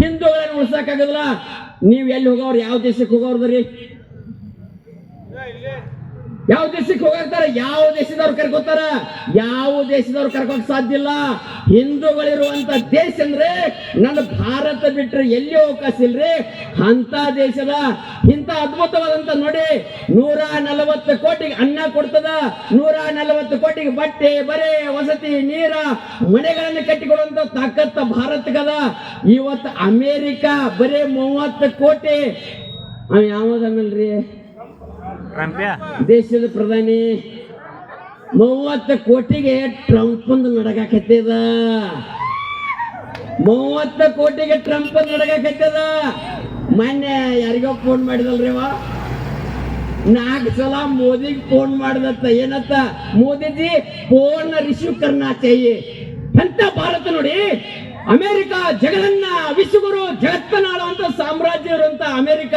ಹಿಂದೂಗಳನ್ನು ಉಳಿಸಕ್ಕಾಗೋದಿಲ್ಲ. ನೀವು ಎಲ್ಲಿ ಹೋಗೋರು? ಯಾವ ದೇಶಕ್ಕೆ ಹೋಗೋರ್ದ್ರಿ? ಯಾವ ದೇಶಕ್ಕೆ ಹೋಗ್ತಾರ? ಯಾವ ದೇಶದವ್ರು ಕರ್ಕೋತಾರ? ಯಾವ ದೇಶದವ್ರು ಕರ್ಕೋಕ್ ಸಾಧ್ಯ ಇಲ್ಲ. ಹಿಂದೂಗಳಿರುವಂತ ದೇಶ ಅಂದ್ರೆ ನನ್ನ ಭಾರತ ಬಿಟ್ರೆ ಎಲ್ಲಿ ಅವಕಾಶ ಇಲ್ರಿ. ಅಂತ ದೇಶದ ಇಂತ ಅದ್ಭುತವಾದಂತ ನೋಡಿ 140 ಕೋಟಿಗೆ ಅನ್ನ ಕೊಡ್ತದ, 140 ಕೋಟಿಗೆ ಬಟ್ಟೆ ಬರೆ ವಸತಿ ನೀರ ಮನೆಗಳನ್ನು ಕಟ್ಟಿಕೊಡುವಂತ ತಾಕತ್ತ ಭಾರತಕ್ಕದ. ಇವತ್ತು ಅಮೇರಿಕಾ ಬರೇ 30 ಕೋಟಿ. ಯಾವ್ದನ್ನಲ್ರಿ ದೇಶದ ಪ್ರಧಾನಿ 30 ಕೋಟಿಗೆ ಟ್ರಂಪ್ ಒಂದು ನಡಗಾಕತ್ತದ. 30 ಕೋಟಿಗೆ ಟ್ರಂಪ್ ಒಂದು ನಡಗಾಕತ್ತದ. ಮೊನ್ನೆ ಯಾರಿಗೋ ಫೋನ್ ಮಾಡಿದಲ್ರಿ 4 ಸಲ ಮೋದಿಗೆ ಫೋನ್ ಮಾಡಿದತ್ತ. ಏನತ್ತ? ಮೋದಿಜಿ ಫೋನ್ ರಿಸೀವ್ ಕರ್ನಾ ಚಾಹಿಯೆ ಅಂತ. ಭಾರತ ನೋಡಿ, ಅಮೆರಿಕ ಜಗನ್ನ ವಿಶ್ವಗುರು ಜಗತ್ತನಾಡುವಂತ ಸಾಮ್ರಾಜ್ಯ ಇರುವಂತ ಅಮೆರಿಕ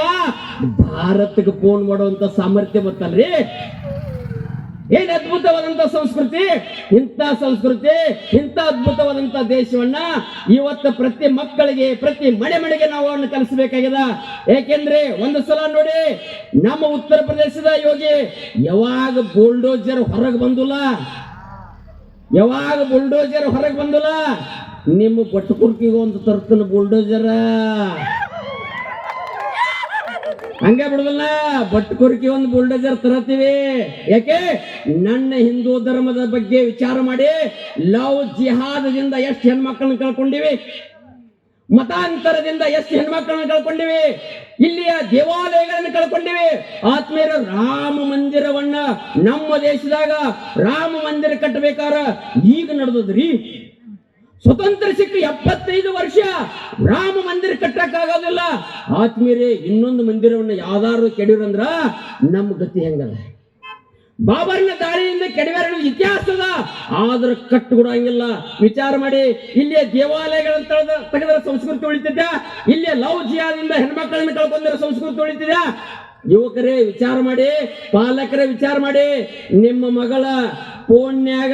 ಭಾರತಕ್ಕೆ ಫೋನ್ ಮಾಡುವಂತ ಸಾಮರ್ಥ್ಯ ಗೊತ್ತಲ್ರಿ. ಏನ್ ಅದ್ಭುತವಾದಂತ ಸಂಸ್ಕೃತಿ. ಇಂಥ ಸಂಸ್ಕೃತಿ, ಇಂಥ ಅದ್ಭುತವಾದಂತ ದೇಶವನ್ನ ಇವತ್ತು ಪ್ರತಿ ಮಕ್ಕಳಿಗೆ, ಪ್ರತಿ ಮನೆಗೆ ನಾವು ಕಲಿಸಬೇಕಾಗಿದೆ. ಏಕೆಂದ್ರೆ ಒಂದು ಸಲ ನೋಡಿ, ನಮ್ಮ ಉತ್ತರ ಪ್ರದೇಶದ ಯೋಗಿ ಯಾವಾಗ ಬುಲ್ಡೋಜರ್ ಹೊರಗೆ ಬಂದಿಲ್ಲ, ನಿಮ್ಮ ಬಟ್ಟಕುರ್ಕಿಗೆ ಒಂದು ತರ್ತನ ಬುಲ್ಡೋಜರ್ ಹಂಗೆ ಬಿಡುದಿಲ್ಲ. ಬಟ್ಟಕುರ್ಕಿ ಒಂದು ಬುಲ್ಡೋಜರ್ ತರತೀವಿ. ಯಾಕೆ? ನನ್ನ ಹಿಂದೂ ಧರ್ಮದ ಬಗ್ಗೆ ವಿಚಾರ ಮಾಡಿ. ಲವ್ ಜಿಹಾದದಿಂದ ಎಷ್ಟು ಹೆಣ್ಮಕ್ಳನ್ನ ಕಳ್ಕೊಂಡಿವಿ, ಮತಾಂತರದಿಂದ ಎಷ್ಟು ಹೆಣ್ಮಕ್ಳನ್ನ ಕಳ್ಕೊಂಡಿವಿ, ಇಲ್ಲಿಯ ದೇವಾಲಯಗಳನ್ನು ಕಳ್ಕೊಂಡಿವಿ. ಆತ್ಮೀಯರ, ರಾಮ ಮಂದಿರವನ್ನ ನಮ್ಮ ದೇಶದಾಗ ರಾಮ ಮಂದಿರ ಕಟ್ಟಬೇಕಾರ ಈಗ ನಡೆದದ್ರಿ. ಸ್ವತಂತ್ರ ಸಿಕ್ಕ 75 ವರ್ಷ ರಾಮ ಮಂದಿರ ಕಟ್ಟಕ್ಕಾಗೋದಿಲ್ಲ. ಆತ್ಮೀಯರೇ, ಇನ್ನೊಂದು ಮಂದಿರವನ್ನು ಯಾವ್ದಾದ್ರು ಕೆಡಿವ್ರಂದ್ರ ನಮ್ಮ ಗತಿ ಹೆಂಗದ? ಬಾಬರ್ನ ದಾಳಿಯಿಂದ ಕೆಡವ್ಯಾರ ಇತಿಹಾಸದ, ಆದ್ರೆ ಕಟ್ಟುಕೊಡಂಗಿಲ್ಲ. ವಿಚಾರ ಮಾಡಿ. ಇಲ್ಲಿಯ ದೇವಾಲಯಗಳನ್ನು ತೆಗೆದರ ಸಂಸ್ಕೃತಿ ಉಳಿತಿದ್ದ, ಇಲ್ಲಿಯ ಲವ್ ಜಿಯಾದಿಂದ ಹೆಣ್ಮಕ್ಳನ್ನು ಕಳ್ಕೊಂಡಿರೋ ಸಂಸ್ಕೃತಿ ಉಳಿತಿದ್ದ. ಯುವಕರೇ ವಿಚಾರ ಮಾಡಿ, ಪಾಲಕರೇ ವಿಚಾರ ಮಾಡಿ. ನಿಮ್ಮ ಮಗಳ ಫೋನ್ಯಾಗ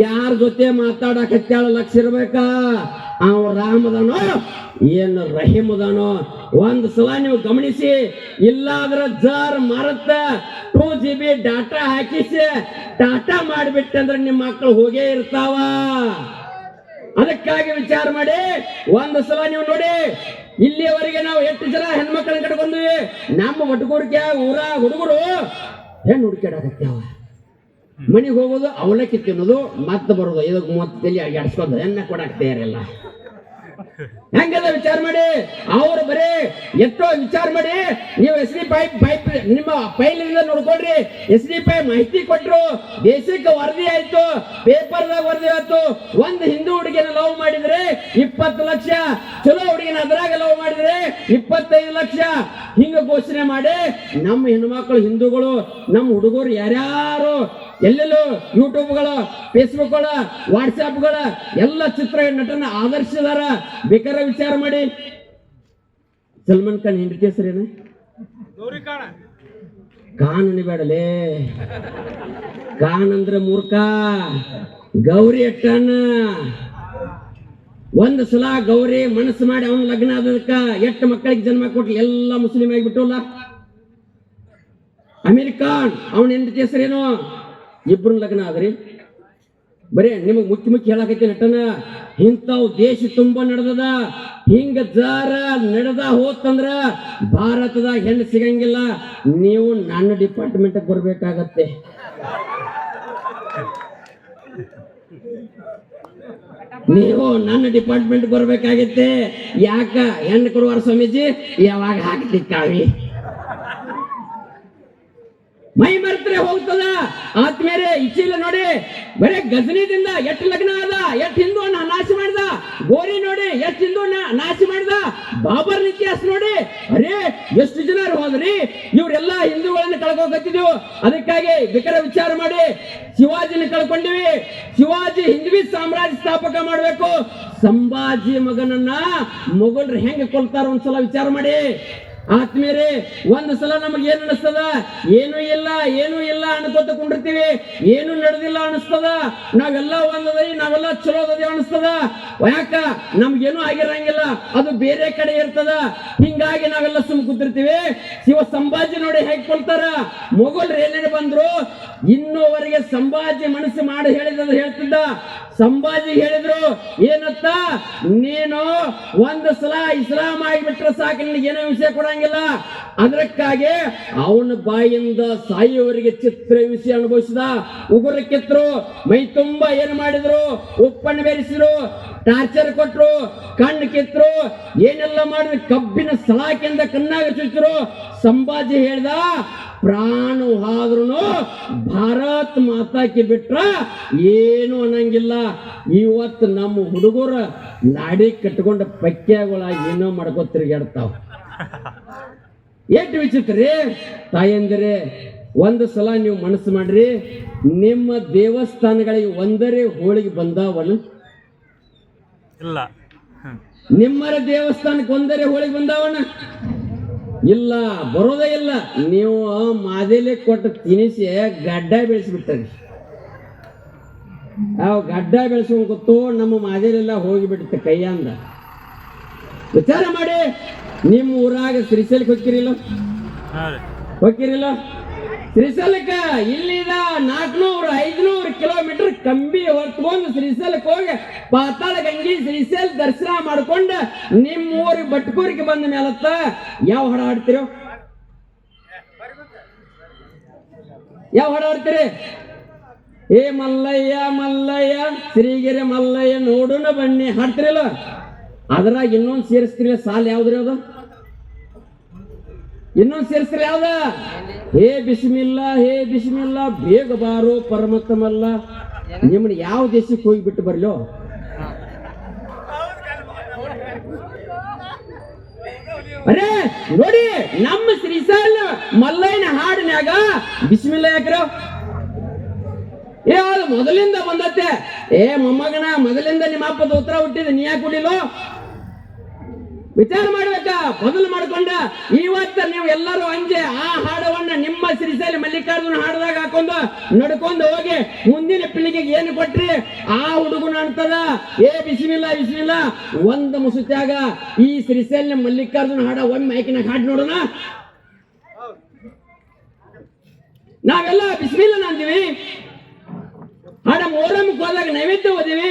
ಯಾರ ಜೊತೆ ಮಾತಾಡಕತ್ತಾಳ ಲಕ್ಷ ಇರ್ಬೇಕ. ಅವ ರಾಮದಾನೋ ಏನು ರಹೀಮದಾನೋ ಒಂದು ಸಲ ನೀವು ಗಮನಿಸಿ. ಇಲ್ಲಾದ್ರ ಜರ್ ಮಾರತ್ತ 2 GB ಡಾಟಾ ಹಾಕಿಸಿ ಟಾಟಾ ಮಾಡಿಬಿಟ್ಟಂದ್ರೆ ನಿಮ್ಮ ಮಕ್ಕಳು ಹೋಗೇ ಇರ್ತಾವ. ಅದಕ್ಕಾಗಿ ವಿಚಾರ ಮಾಡಿ. ಒಂದು ಸಲ ನೀವು ನೋಡಿ, ಇಲ್ಲಿಯವರೆಗೆ ನಾವು 8 ಜನ ಹೆಣ್ಮಕ್ಳನ್ನ ಕಟ್ಕೊಂಡ್ವಿ. ನಮ್ಮ ಒಟ್ಟುಕೋರಿಕೆ ಊರ ಹುಡುಗರು ಹೆಣ್ಣು ಹುಡುಕಾಡಕತ್ಯಾವ. ಮನೆಗೆ ಹೋಗೋದು, ಅವಲಕ್ಕಿ ತಿನ್ನೋದು, ಮತ್ತೆ ಬರೋದು. ಇದಕ್ಕೆ 30 ತಲೆ ಅಡ್ಸ್ಕೊಂಡು ಎಣ್ಣೆ ಕೊಡಕ್ ತಯಾರಿಲ್ಲ. ಹೆಂಗದ ವಿಚಾರ ಮಾಡಿ. ಅವ್ರು ಬರೀ ಎಷ್ಟೋ ವಿಚಾರ ಮಾಡಿ ನೀವು ಎಸ್ ಡಿ ಪೈ ನಿಮ್ಮ ಪೈಲಿಂದ ನೋಡ್ಕೊಡ್ರಿ. ಎಸ್ ಡಿ ಪೈ ಮಾಹಿತಿ ಕೊಟ್ರು, ದೇಶಕ್ಕೆ ವರದಿ ಆಯ್ತು, ಪೇಪರ್ದಾಗ ವರದಿ ಆಯ್ತು. ಒಂದು ಹಿಂದೂ ಹುಡುಗಿನ ಲವ್ ಮಾಡಿದ್ರೆ 20 ಲಕ್ಷ, ಚಲೋ ಹುಡುಗಿನ ಅದ್ರಾಗ ಲವ್ ಮಾಡಿದ್ರೆ 25 ಲಕ್ಷ, ಹಿಂಗ ಘೋಷಣೆ ಮಾಡಿ ನಮ್ಮ ಹೆಣ್ಮಕ್ಳು ಹಿಂದೂಗಳು ನಮ್ಮ ಹುಡುಗರು ಯಾರ್ಯಾರು ಎಲ್ಲೆಲ್ಲೋ ಯೂಟ್ಯೂಬ್ಗಳ, ಫೇಸ್ಬುಕ್ಗಳ, ವಾಟ್ಸ್ಆಪ್ಗಳ ಎಲ್ಲ ಚಿತ್ರ ನಟನ ಆದರ್ಶದಾರ. ಬೇಕಾದ್ರೆ ವಿಚಾರ ಮಾಡಿ. ಸಲ್ಮಾನ್ ಖಾನ್ ಹೆಂಡತಿ ಹೆಸರೇನ? ಖಾನ್ ಅನಿಬೇಡಲೇ, ಖಾನ್ ಅಂದ್ರೆ ಮೂರ್ಖ. ಗೌರಿ ಅಟ್ಟನ ಒಂದು ಸಲ ಗೌರಿ ಮನಸ್ಸು ಮಾಡಿ ಅವನ ಲಗ್ನ ಆದದಕ್ಕ 8 ಮಕ್ಕಳಿಗೆ ಜನ್ಮ ಕೊಟ್ಲಿ, ಎಲ್ಲ ಮುಸ್ಲಿಂ ಆಗಿಬಿಟ್ಟಲ್ಲ. ಅಮೀರ್ ಖಾನ್ ಅವನ ಹೆಂಡತಿ ಹೆಸರೇನು? ಇಬ್ರು ಲಗ್ನ ಆದ್ರಿ. ಬರೀ ನಿಮಗ್ ಮುಖ್ಯ ಹೇಳಕೈತಿ ನಟನ. ಇಂಥವು ದೇಶ ತುಂಬಾ ನಡೆದದ. ಹಿಂಗ ಜಾರ ನಡೆದ ಹೋತಂದ್ರ ಭಾರತದಾಗ ಹೆಣ್ಣು ಸಿಗಂಗಿಲ್ಲ. ನೀವು ನನ್ನ ಡಿಪಾರ್ಟ್ಮೆಂಟ್ ಬರ್ಬೇಕಾಗತ್ತೆ. ನೀವು ನನ್ನ ಡಿಪಾರ್ಟ್ಮೆಂಟ್ ಬರ್ಬೇಕಾಗತ್ತೆ. ಯಾಕ ಹೆಣ್ಣು ಕೊಡುವಾರ ಸ್ವಾಮೀಜಿ ಯಾವಾಗ ಹಾಕ್ತಿಕ್ಕಾವಿ ಮೈ ಮರ್ತರೆ ಹೋಗ್ತದ. ಆದ್ಮೇಲೆ ಇಚ್ಚಿಲ್ಲ ನೋಡಿ, ಬರೇ ಗಜನಿದಿಂದ ಎಷ್ಟು ಲಗ್ನ ಆದ, ಎಷ್ಟು ಹಿಂದೂ ನಾಶ ಮಾಡಿದ. ಗೋರಿ ನೋಡಿ ಎಷ್ಟು ಹಿಂದೂ ನಾಶ ಮಾಡಿದ. ಬಾಬರ್ ಇತಿಹಾಸ ನೋಡಿ, ಅರೇ ಎಷ್ಟು ಜನ ಹೋದ್ರಿ. ಇವ್ರೆಲ್ಲ ಹಿಂದೂಗಳನ್ನ ಕಳ್ಕೋಕತ್ತಿದ್ವು. ಅದಕ್ಕಾಗಿ ಬೇಕಾದ್ರೆ ವಿಚಾರ ಮಾಡಿ. ಶಿವಾಜಿನ ಕಳ್ಕೊಂಡಿವಿ. ಶಿವಾಜಿ ಹಿಂದ್ವಿ ಸಾಮ್ರಾಜ್ಯ ಸ್ಥಾಪಕ ಮಾಡ್ಬೇಕು. ಸಂಭಾಜಿ ಮಗನನ್ನ ಮೊಘಲರು ಹೆಂಗ ಕೊಲ್ತಾರ ಒಂದ್ಸಲ ವಿಚಾರ ಮಾಡಿ. ಆತ್ಮೀಯರೇ, ಒಂದು ಸಲ ನಮಗೆ ಏನ್ ಅನಿಸ್ತದ? ಏನೂ ಇಲ್ಲ ಅನ್ಕೋತ ಕುಂಡಿರ್ತೀವಿ. ಏನು ನಡೆದಿಲ್ಲ ಅನಿಸ್ತದ. ನಾವೆಲ್ಲ ಒಂದದೈ, ನಾವೆಲ್ಲ ಚಲೋದದಿ ಅನಿಸ್ತದ. ಯಾಕ ನಮ್ಗೇನು ಆಗಿರಂಗಿಲ್ಲ, ಅದು ಬೇರೆ ಕಡೆ ಇರ್ತದ. ಹಿಂಗಾಗಿ ನಾವೆಲ್ಲ ಸುಮ್ ಕೂತಿರ್ತೀವಿ. ಶಿವ ಸಂಭಾಜಿ ನೋಡಿ ಹೇಗೆ ಕೊಲ್ತಾರ. ಮೊಘಲರು ಏನೇನು ಬಂದ್ರು, ಇನ್ನೂವರೆಗೆ ಸಂಭಾಜಿ ಮನಸ್ಸು ಮಾಡಿ ಹೇಳ್ತಿದ್ದ. ಸಂಭಾಜಿ ಹೇಳಿದ್ರು ಏನತ್ತ, ನೀನು ಒಂದು ಸಲ ಇಸ್ಲಾಂ ಆಗಿಬಿಟ್ರೆ ಸಾಕು, ನಿನಗೇನೋ ವಿಷಯ ಕೊಡಂಗಿಲ್ಲ. ಅದಕ್ಕಾಗಿ ಅವನ ಬಾಯಿಂದ ಸಾಯುವವರಿಗೆ ಚಿತ್ರ ವಿಷಯ ಅನುಭವಿಸಿದ. ಉಗುರು ಕಿತ್ತರು, ಮೈ ತುಂಬಾ ಏನು ಮಾಡಿದ್ರು, ಉಪ್ಪನ್ನು ಬೆರೆಸಿದ್ರು, ಟಾರ್ಚರ್ ಕೊಟ್ರು, ಕಣ್ಣು ಕಿತ್ತರು, ಏನೆಲ್ಲ ಮಾಡಿದ್ರು. ಕಬ್ಬಿನ ಸಲಾಕೆಯಿಂದ ಕಣ್ಣಾಗ ಚುಚ್ಚರು. ಸಂಭಾಜಿ ಹೇಳ್ದ, ಪ್ರಾಣ ಆದ್ರೂ ಭಾರತ್ ಮಾತಾಕಿ ಬಿಟ್ರ ಏನು ಅನ್ನಂಗಿಲ್ಲ. ಇವತ್ತು ನಮ್ಮ ಹುಡುಗರ ನಾಡಿ ಕಟ್ಕೊಂಡ ಪಕ್ಯಗಳಾಗಿ ಏನೋ ಮಾಡ್ಕೋ ತಿರುಗಾಡ್ತಾವ. ಎಷ್ಟು ವಿಚಿತ್ರಿ ತಾಯಂದಿರೇ. ಒಂದು ಸಲ ನೀವು ಮನಸ್ಸು ಮಾಡ್ರಿ, ನಿಮ್ಮ ದೇವಸ್ಥಾನಗಳಿಗೆ ಒಂದರೇ ಹೋಳಿಗೆ ಬಂದಾವನು? ಇಲ್ಲ. ನಿಮ್ಮರ ದೇವಸ್ಥಾನಕ್ಕೆ ಒಂದರೇ ಹೋಳಿಗೆ ಬಂದಾವನ? ಇಲ್ಲ, ಬರೋದೇ ಇಲ್ಲ. ನೀವು ಮಾದೇಲಿ ಕೊಟ್ಟು ತಿನಿಸಿ ಗಡ್ಡ ಬೆಳೆಸಿಬಿಟ್ಟರಿ. ಅವ್ ಗಡ್ಡ ಬೆಳೆಸ್ಕೊಂಡ್ ಗೊತ್ತು, ನಮ್ಮ ಮಾದೇಲೆಲ್ಲ ಹೋಗಿಬಿಡುತ್ತೆ ಕೈಯಿಂದ. ವಿಚಾರ ಮಾಡಿ. ನಿಮ್ಮ ಊರಾಗ ಶ್ರೀಶೈಲಕ್ಕೆ ಹೋಗಿರಿಲ್ಲ? ಶ್ರೀಶೈಲಕ್ಕ ಇಲ್ಲಿದ 400-500 ಕಿಲೋಮೀಟರ್ ಕಂಬಿ ಹೊತ್ಕೊಂಡು ಶ್ರೀಶೈಲಕ್ಕೆ ಹೋಗಿ ಪಾತಾಳ ಗಂಗಿ ಶ್ರೀಶೈಲ ದರ್ಶನ ಮಾಡ್ಕೊಂಡ ನಿಮ್ಮ ಊರಿಗೆ ಬಟ್ಕೂರಿಗೆ ಬಂದ ಮೇಲತ್ತ ಯಾವ ಹಾಡ ಹಾಡ್ತಿರೋ? ಯಾವ ಹಾಡ ಹಾಡ್ತೀರಿ? ಏ ಮಲ್ಲಯ್ಯ ಮಲ್ಲಯ್ಯ ಶ್ರೀಗಿರಿ ಮಲ್ಲಯ್ಯ ನೋಡುನ ಬನ್ನಿ ಹಾಡ್ತಿರಲ್ಲ. ಅದ್ರಾಗ ಇನ್ನೊಂದು ಸೇರಿಸ್ತಿರಲ್ಲ ಸಾಲ ಯಾವ್ದ್ರಿ? ಅದು ಇನ್ನೊಂದು ಸೇರಿಸ್ತಿರ ಯಾವ್ದ? ಹೇ ಬಿಸ್ಮಿಲ್ಲಾ ಬೇಗ ಬಾರೋ ಪರಮತ್ತಮಲ್ಲ. ನಿಮ್ಮನ್ನ ಯಾವ ದೇಶಕ್ಕೆ ಹೋಗಿ ಬಿಟ್ಟು ಬರ್ಲೋ? ಅರೇ ನೋಡಿ, ನಮ್ಮ ಶ್ರೀಶೈಲ ಮಲ್ಲಯ್ಯನ ಹಾಡಿನ್ಯಾಗ ಬಿಸ್ಮಿಲ್ಲಾ ಯಾಕ್ರ? ಅದು ಮೊದಲಿಂದ ಬಂದತ್ತೆ. ಮೊಮ್ಮಗನ ಮೊದಲಿಂದ ನಿಮ್ಮ ಅಪ್ಪದ ಉತ್ತರ ಹುಟ್ಟಿದ, ನೀ ಯಾಕೆ ಹುಟ್ಟಿಲ್ಲೋ? ವಿಚಾರ ಮಾಡ್ಬೇಕ, ಬದಲು ಮಾಡ್ಕೊಂಡ. ಇವತ್ತ ನೀವು ಎಲ್ಲರೂ ಅಂಜೆ ಆ ಹಾಡವನ್ನ ನಿಮ್ಮ ಶ್ರೀಶೈಲ ಮಲ್ಲಿಕಾರ್ಜುನ ಹಾಡದಾಗ ಹಾಕೊಂಡು ನಡ್ಕೊಂಡು ಹೋಗಿ ಮುಂದಿನ ಪೀಳಿಗೆಗೆ ಏನು ಕೊಟ್ರಿ? ಆ ಹುಡುಗನ ಅಂತದ ಬಿಸ್ಮಿಲ್ಲಾ ಒಂದು ಮುಸುತ್ಯಾಗ ಈ ಶ್ರೀಶೈಲ ಮಲ್ಲಿಕಾರ್ಜುನ ಹಾಡ ಒಮ್ಮೆ ಮೈಕಿನಾಗ ಹಾಡ್ ನೋಡೋಣ. ನಾವೆಲ್ಲ ಬಿಸ್ಮಿಲ್ಲಾ ಅಂತೀವಿ. ಹಾಡ ಮೊಹರಮ್ಗೆ ಹೋದಾಗ ನೈವೇದ್ಯ ಓದಿವಿ.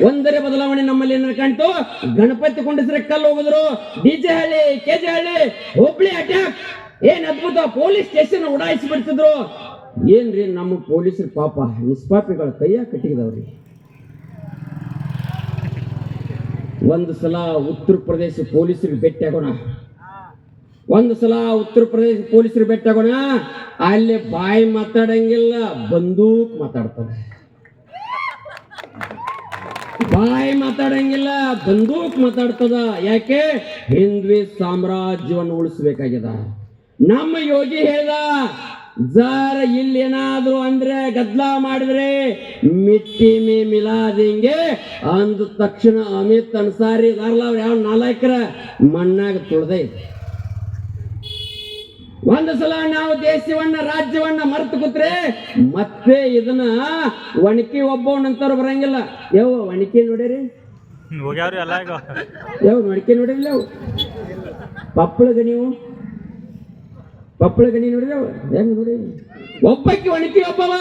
ಒಂದರೇ ಬದಲಾವಣೆ ನಮ್ಮಲ್ಲಿ ಏನಾರು ಕಾಣ್ತು? ಗಣಪತಿ ಕುಂಡಿಸ್ರೆ ಕಲ್ಲು ಹೋಗಿದ್ರು. DJ ಹಳ್ಳಿ, KJ ಹಳ್ಳಿ, ಹುಬ್ಳಿ ಅಟ್ಯಾಕ್, ಏನ್ ಅದ್ಭುತ! ಪೊಲೀಸ್ ಸ್ಟೇಷನ್ ಉಡಾಯಿಸಿ ಬಿಡ್ತಿದ್ರು. ಏನ್ರಿ ನಮ್ಮ ಪೊಲೀಸರು ಪಾಪ ನಿಷ್ಪಾಪಿಗಳ ಕೈಯ ಕಟ್ಟಿದವ್ರಿ. ಒಂದು ಸಲ ಉತ್ತರ ಪ್ರದೇಶ ಪೊಲೀಸರಿಗೆ ಭೇಟಿ ಆಗೋಣ. ಒಂದು ಸಲ ಉತ್ತರ ಪ್ರದೇಶ ಪೊಲೀಸರು ಭೇಟಿಯಾಗೋಣ, ಅಲ್ಲಿ ಬಾಯಿ ಮಾತಾಡಂಗಿಲ್ಲ, ಬಂದೂಕ್ ಮಾತಾಡ್ತದೆ. ಬಾಯಿ ಮಾತಾಡಂಗಿಲ್ಲ, ಬಂದೂಕ್ ಮಾತಾಡ್ತದ. ಯಾಕೆ? ಹಿಂದ್ವಿ ಸಾಮ್ರಾಜ್ಯವನ್ನು ಉಳಿಸ್ಬೇಕಾಗ್ಯದ. ನಮ್ಮ ಯೋಗಿ ಹೇಳ್ದ, ಜರ ಇಲ್ಲಿ ಏನಾದ್ರು ಅಂದ್ರೆ ಗದ್ಲಾ ಮಾಡಿದ್ರೆ ಮಿಟ್ಟಿ ಮೇ ಮಿಲಾದಿಂಗೆ ಅಂದ ತಕ್ಷಣ ಅಮಿತ್ ಅನ್ಸಾರಿ ಇದಾರಲ್ಲ, ಅವ್ರು ಯಾವ ನಾಲ್ಕರ ಮಣ್ಣಾಗ ತುಳ್ದೆ. ಒಂದು ಸಲ ನಾವು ದೇಶವನ್ನ ರಾಜ್ಯವನ್ನ ಮರೆತು ಕೂತ್ರೆ ಮತ್ತೆ ಇದನ್ನ ಒಣಕಿ ಒಬ್ಬವನಂತವ್ರು ಬರಂಗಿಲ್ಲ. ಯಾವ ಒಣಕಿ ನೋಡಿರಿ? ಯಾವ ಒಣಕಿ ನೋಡಿರ್ಲಿ? ಅವು ಪಪ್ಪಳ ಗಣಿ ನೋಡಿದ್ರೆ ಹೆಂಗ್ ನೋಡಿ? ಒಬ್ಬಕ್ಕೆ ಒಣಕಿ ಒಬ್ಬವ.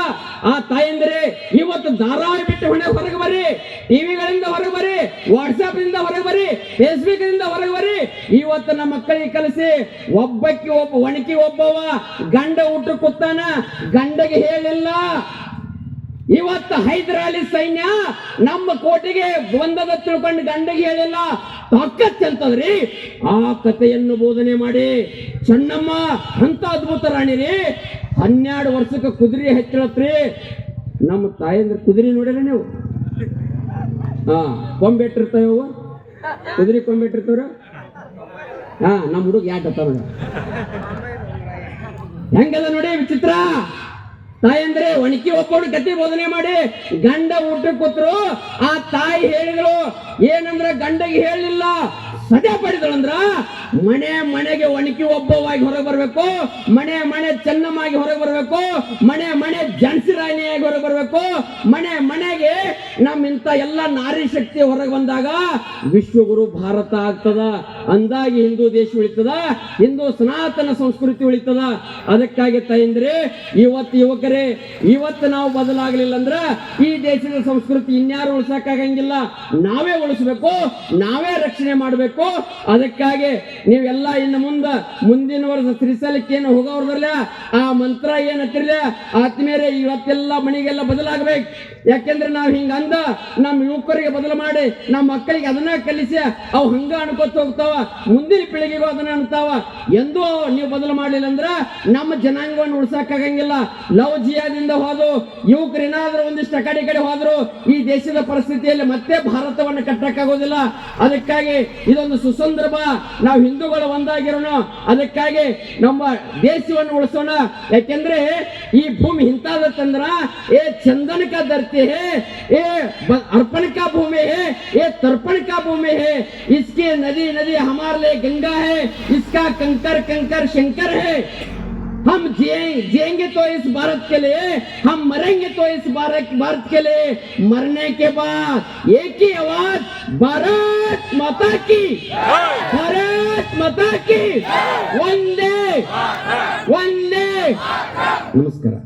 ಆ ತಾಯಂದ್ರೆ ಇವತ್ತು ಧಾರಾವಾಹಿ ಬಿಟ್ಟು ಹೊರಗೆ ಬರ್ರಿ, ಟಿವಿಗಳಿಂದ ಹೊರಗೆ ಬರ್ರಿ, ವಾಟ್ಸಾಪ್ ಇಂದ ಹೊರಗೆ ಬರ್ರಿ, ಫೇಸ್ಬುಕ್ ಇಂದ ಹೊರಗೆ ಬರ್ರಿ. ಇವತ್ತು ನಮ್ಮ ಮಕ್ಕಳಿಗೆ ಕಲಿಸಿ, ಒಬ್ಬಕ್ಕೆ ಒಣಕಿ ಒಬ್ಬವ ಗಂಡ ಊಟ ಕೂತಾನ, ಗಂಡಗೆ ಹೇಳಿಲ್ಲ. ಇವತ್ತು ಹೈದರಾಲಿ ಸೈನ್ಯ ನಮ್ಮ ಕೋಟೆಗೆ ಬಂದದ ತಿಳ್ಕೊಂಡು ಗಂಡಗೆ ಹೇಳಿಲ್ಲ, ತಾಕತ್ತಂತದ್ರಿ. ಆ ಕಥೆಯನ್ನು ಬೋಧನೆ ಮಾಡಿ ಚೆನ್ನಮ್ಮ ಅಂತ ಅದ್ಭುತ ರಾಣಿರಿ, 12 ವರ್ಷಕ್ಕೆ ಕುದುರೆ ಹೆಚ್ಚಳತ್ರಿ. ನಮ್ಮ ತಾಯಂದ್ರ ಕುದುರೆ ನೋಡಿರಿ ನೀವು? ಕೊಂಬೆಟ್ಟಿರ್ತಾವ, ಕುದುರೆ ಕೊಂಬೆಟ್ಟಿರ್ತಾವ್ರ. ನಮ್ಮ ಹುಡುಗ ಯಾಟತ್ತಾವ ಹೆಂಗದ ನೋಡಿ ವಿಚಿತ್ರ. ತಾಯಂದ್ರೆ ಒಣಕಿ ಒಬ್ಬರು ಕತೆ ಬೋಧನೆ ಮಾಡಿ ಗಂಡ ಊಟಕ್ಕೆ ಕೂತ್ರು. ಆ ತಾಯಿ ಹೇಳಿದ್ರು ಏನಂದ್ರ, ಗಂಡಗೆ ಹೇಳಲಿಲ್ಲ, ಸದೆ ಪಡೆದಳಂದ್ರ ಮನೆಗೆ ಒಣಕಿ ಒಬ್ಬವಾಗಿ ಹೊರಗೆ ಬರ್ಬೇಕು, ಮನೆ ಚೆನ್ನಮ್ಮಾಗಿ ಹೊರಗೆ ಬರ್ಬೇಕು, ಮನೆ ಝಾನ್ಸಿ ರಾಣಿಯಾಗಿ ಹೊರಗೆ ಬರ್ಬೇಕು, ಮನೆಗೆ ನಮ್ಮಿಂತ ಎಲ್ಲ ನಾರಿ ಶಕ್ತಿ ಹೊರಗೆ ಬಂದಾಗ ವಿಶ್ವಗುರು ಭಾರತ ಆಗ್ತದ. ಅಂದಾಗಿ ಹಿಂದೂ ದೇಶ ಉಳಿತದ, ಹಿಂದೂ ಸನಾತನ ಸಂಸ್ಕೃತಿ ಉಳಿತದ. ಅದಕ್ಕಾಗಿ ತಾಯಂದ್ರೆ ಇವತ್ತು ಯುವಕರೇ, ಇವತ್ತು ನಾವು ಬದಲಾಗಲಿಲ್ಲ ಅಂದ್ರ ಈ ದೇಶದ ಸಂಸ್ಕೃತಿ ಇನ್ಯಾರು ಉಳಿಸಕ್ಕಾಗಂಗಿಲ್ಲ. ನಾವೇ ಉಳಿಸ್ಬೇಕು, ನಾವೇ ರಕ್ಷಣೆ ಮಾಡಬೇಕು. ಅದಕ್ಕಾಗಿ ನೀವೆಲ್ಲ ಇನ್ನು ಮುಂದಿನ ವರ್ಷ ಶ್ರೀಶೈಲಕ್ಕೆ ಏನು ಹೋಗೋರ್ದಲ್ಲ, ಆ ಮಂತ್ರ ಏನತ್ತಿರ್ಲ ಆತ್ಮೀಯರೇ, ಇವತ್ತೆಲ್ಲ ಮನೆಗೆಲ್ಲ ಬದಲಾಗಬೇಕು. ಯಾಕೆಂದ್ರೆ ನಾವು ಹಿಂಗಂದ ನಮ್ಮ ಯುವಕರಿಗೆ ಬದಲು ಮಾಡಿ ನಮ್ಮ ಮಕ್ಕಳಿಗೆ ಅದನ್ನ ಕಲಿಸಿ ಅವು ಹಂಗ ಅನ್ಕೋತ ಹೋಗ್ತಾವ, ಮುಂದಿನ ಪೀಳಿಗೆಗೂ ಅದನ್ನ ಅನ್ತಾವ. ಎಂದೂ ನೀವು ಬದಲು ಮಾಡಲಿಲ್ಲ ಅಂದ್ರ ನಮ್ಮ ಜನಾಂಗವನ್ನು ಉಳಿಸಕ್ಕಾಗಂಗಿಲ್ಲ. ಲವ್ ಜಿಯಾದಿಂದ ಹೋದ್ರು ಯುವಕರು ಏನಾದ್ರೂ ಒಂದಿಷ್ಟು ಕಡೆ ಹೋದ್ರು ಈ ದೇಶದ ಪರಿಸ್ಥಿತಿಯಲ್ಲಿ ಮತ್ತೆ ಭಾರತವನ್ನು ಕಟ್ಟಕ್ಕಾಗೋದಿಲ್ಲ. ಅದಕ್ಕಾಗಿ ಇದೊಂದು ಸುಸಂದರ್ಭ, ನಾವು ಹಿಂದೂಗಳು ಒಂದಾಗಿರೋಣ. ಅದಕ್ಕಾಗಿ ನಮ್ಮ ದೇಶವನ್ನು ಉಳಿಸೋಣ. ಯಾಕೆಂದ್ರೆ ಈ ಭೂಮಿ ಇಂತಾದತ್ತಂದ್ರ ಏ ಚಂದನ ಕಾ ಧರ್ತಿ है, ये अर्पण का भूमि है, ये तर्पण का भूमि है. इसकी नदी हमारे लिए गंगा है, इसका कंकर शंकर है. हम जिएंगे तो इस भारत के लिए, हम मरेंगे तो इस भारत के लिए. मरने के बाद एक ही आवाज, भारत माता की, भारत माता की. वंदे वंदे. नमस्कार.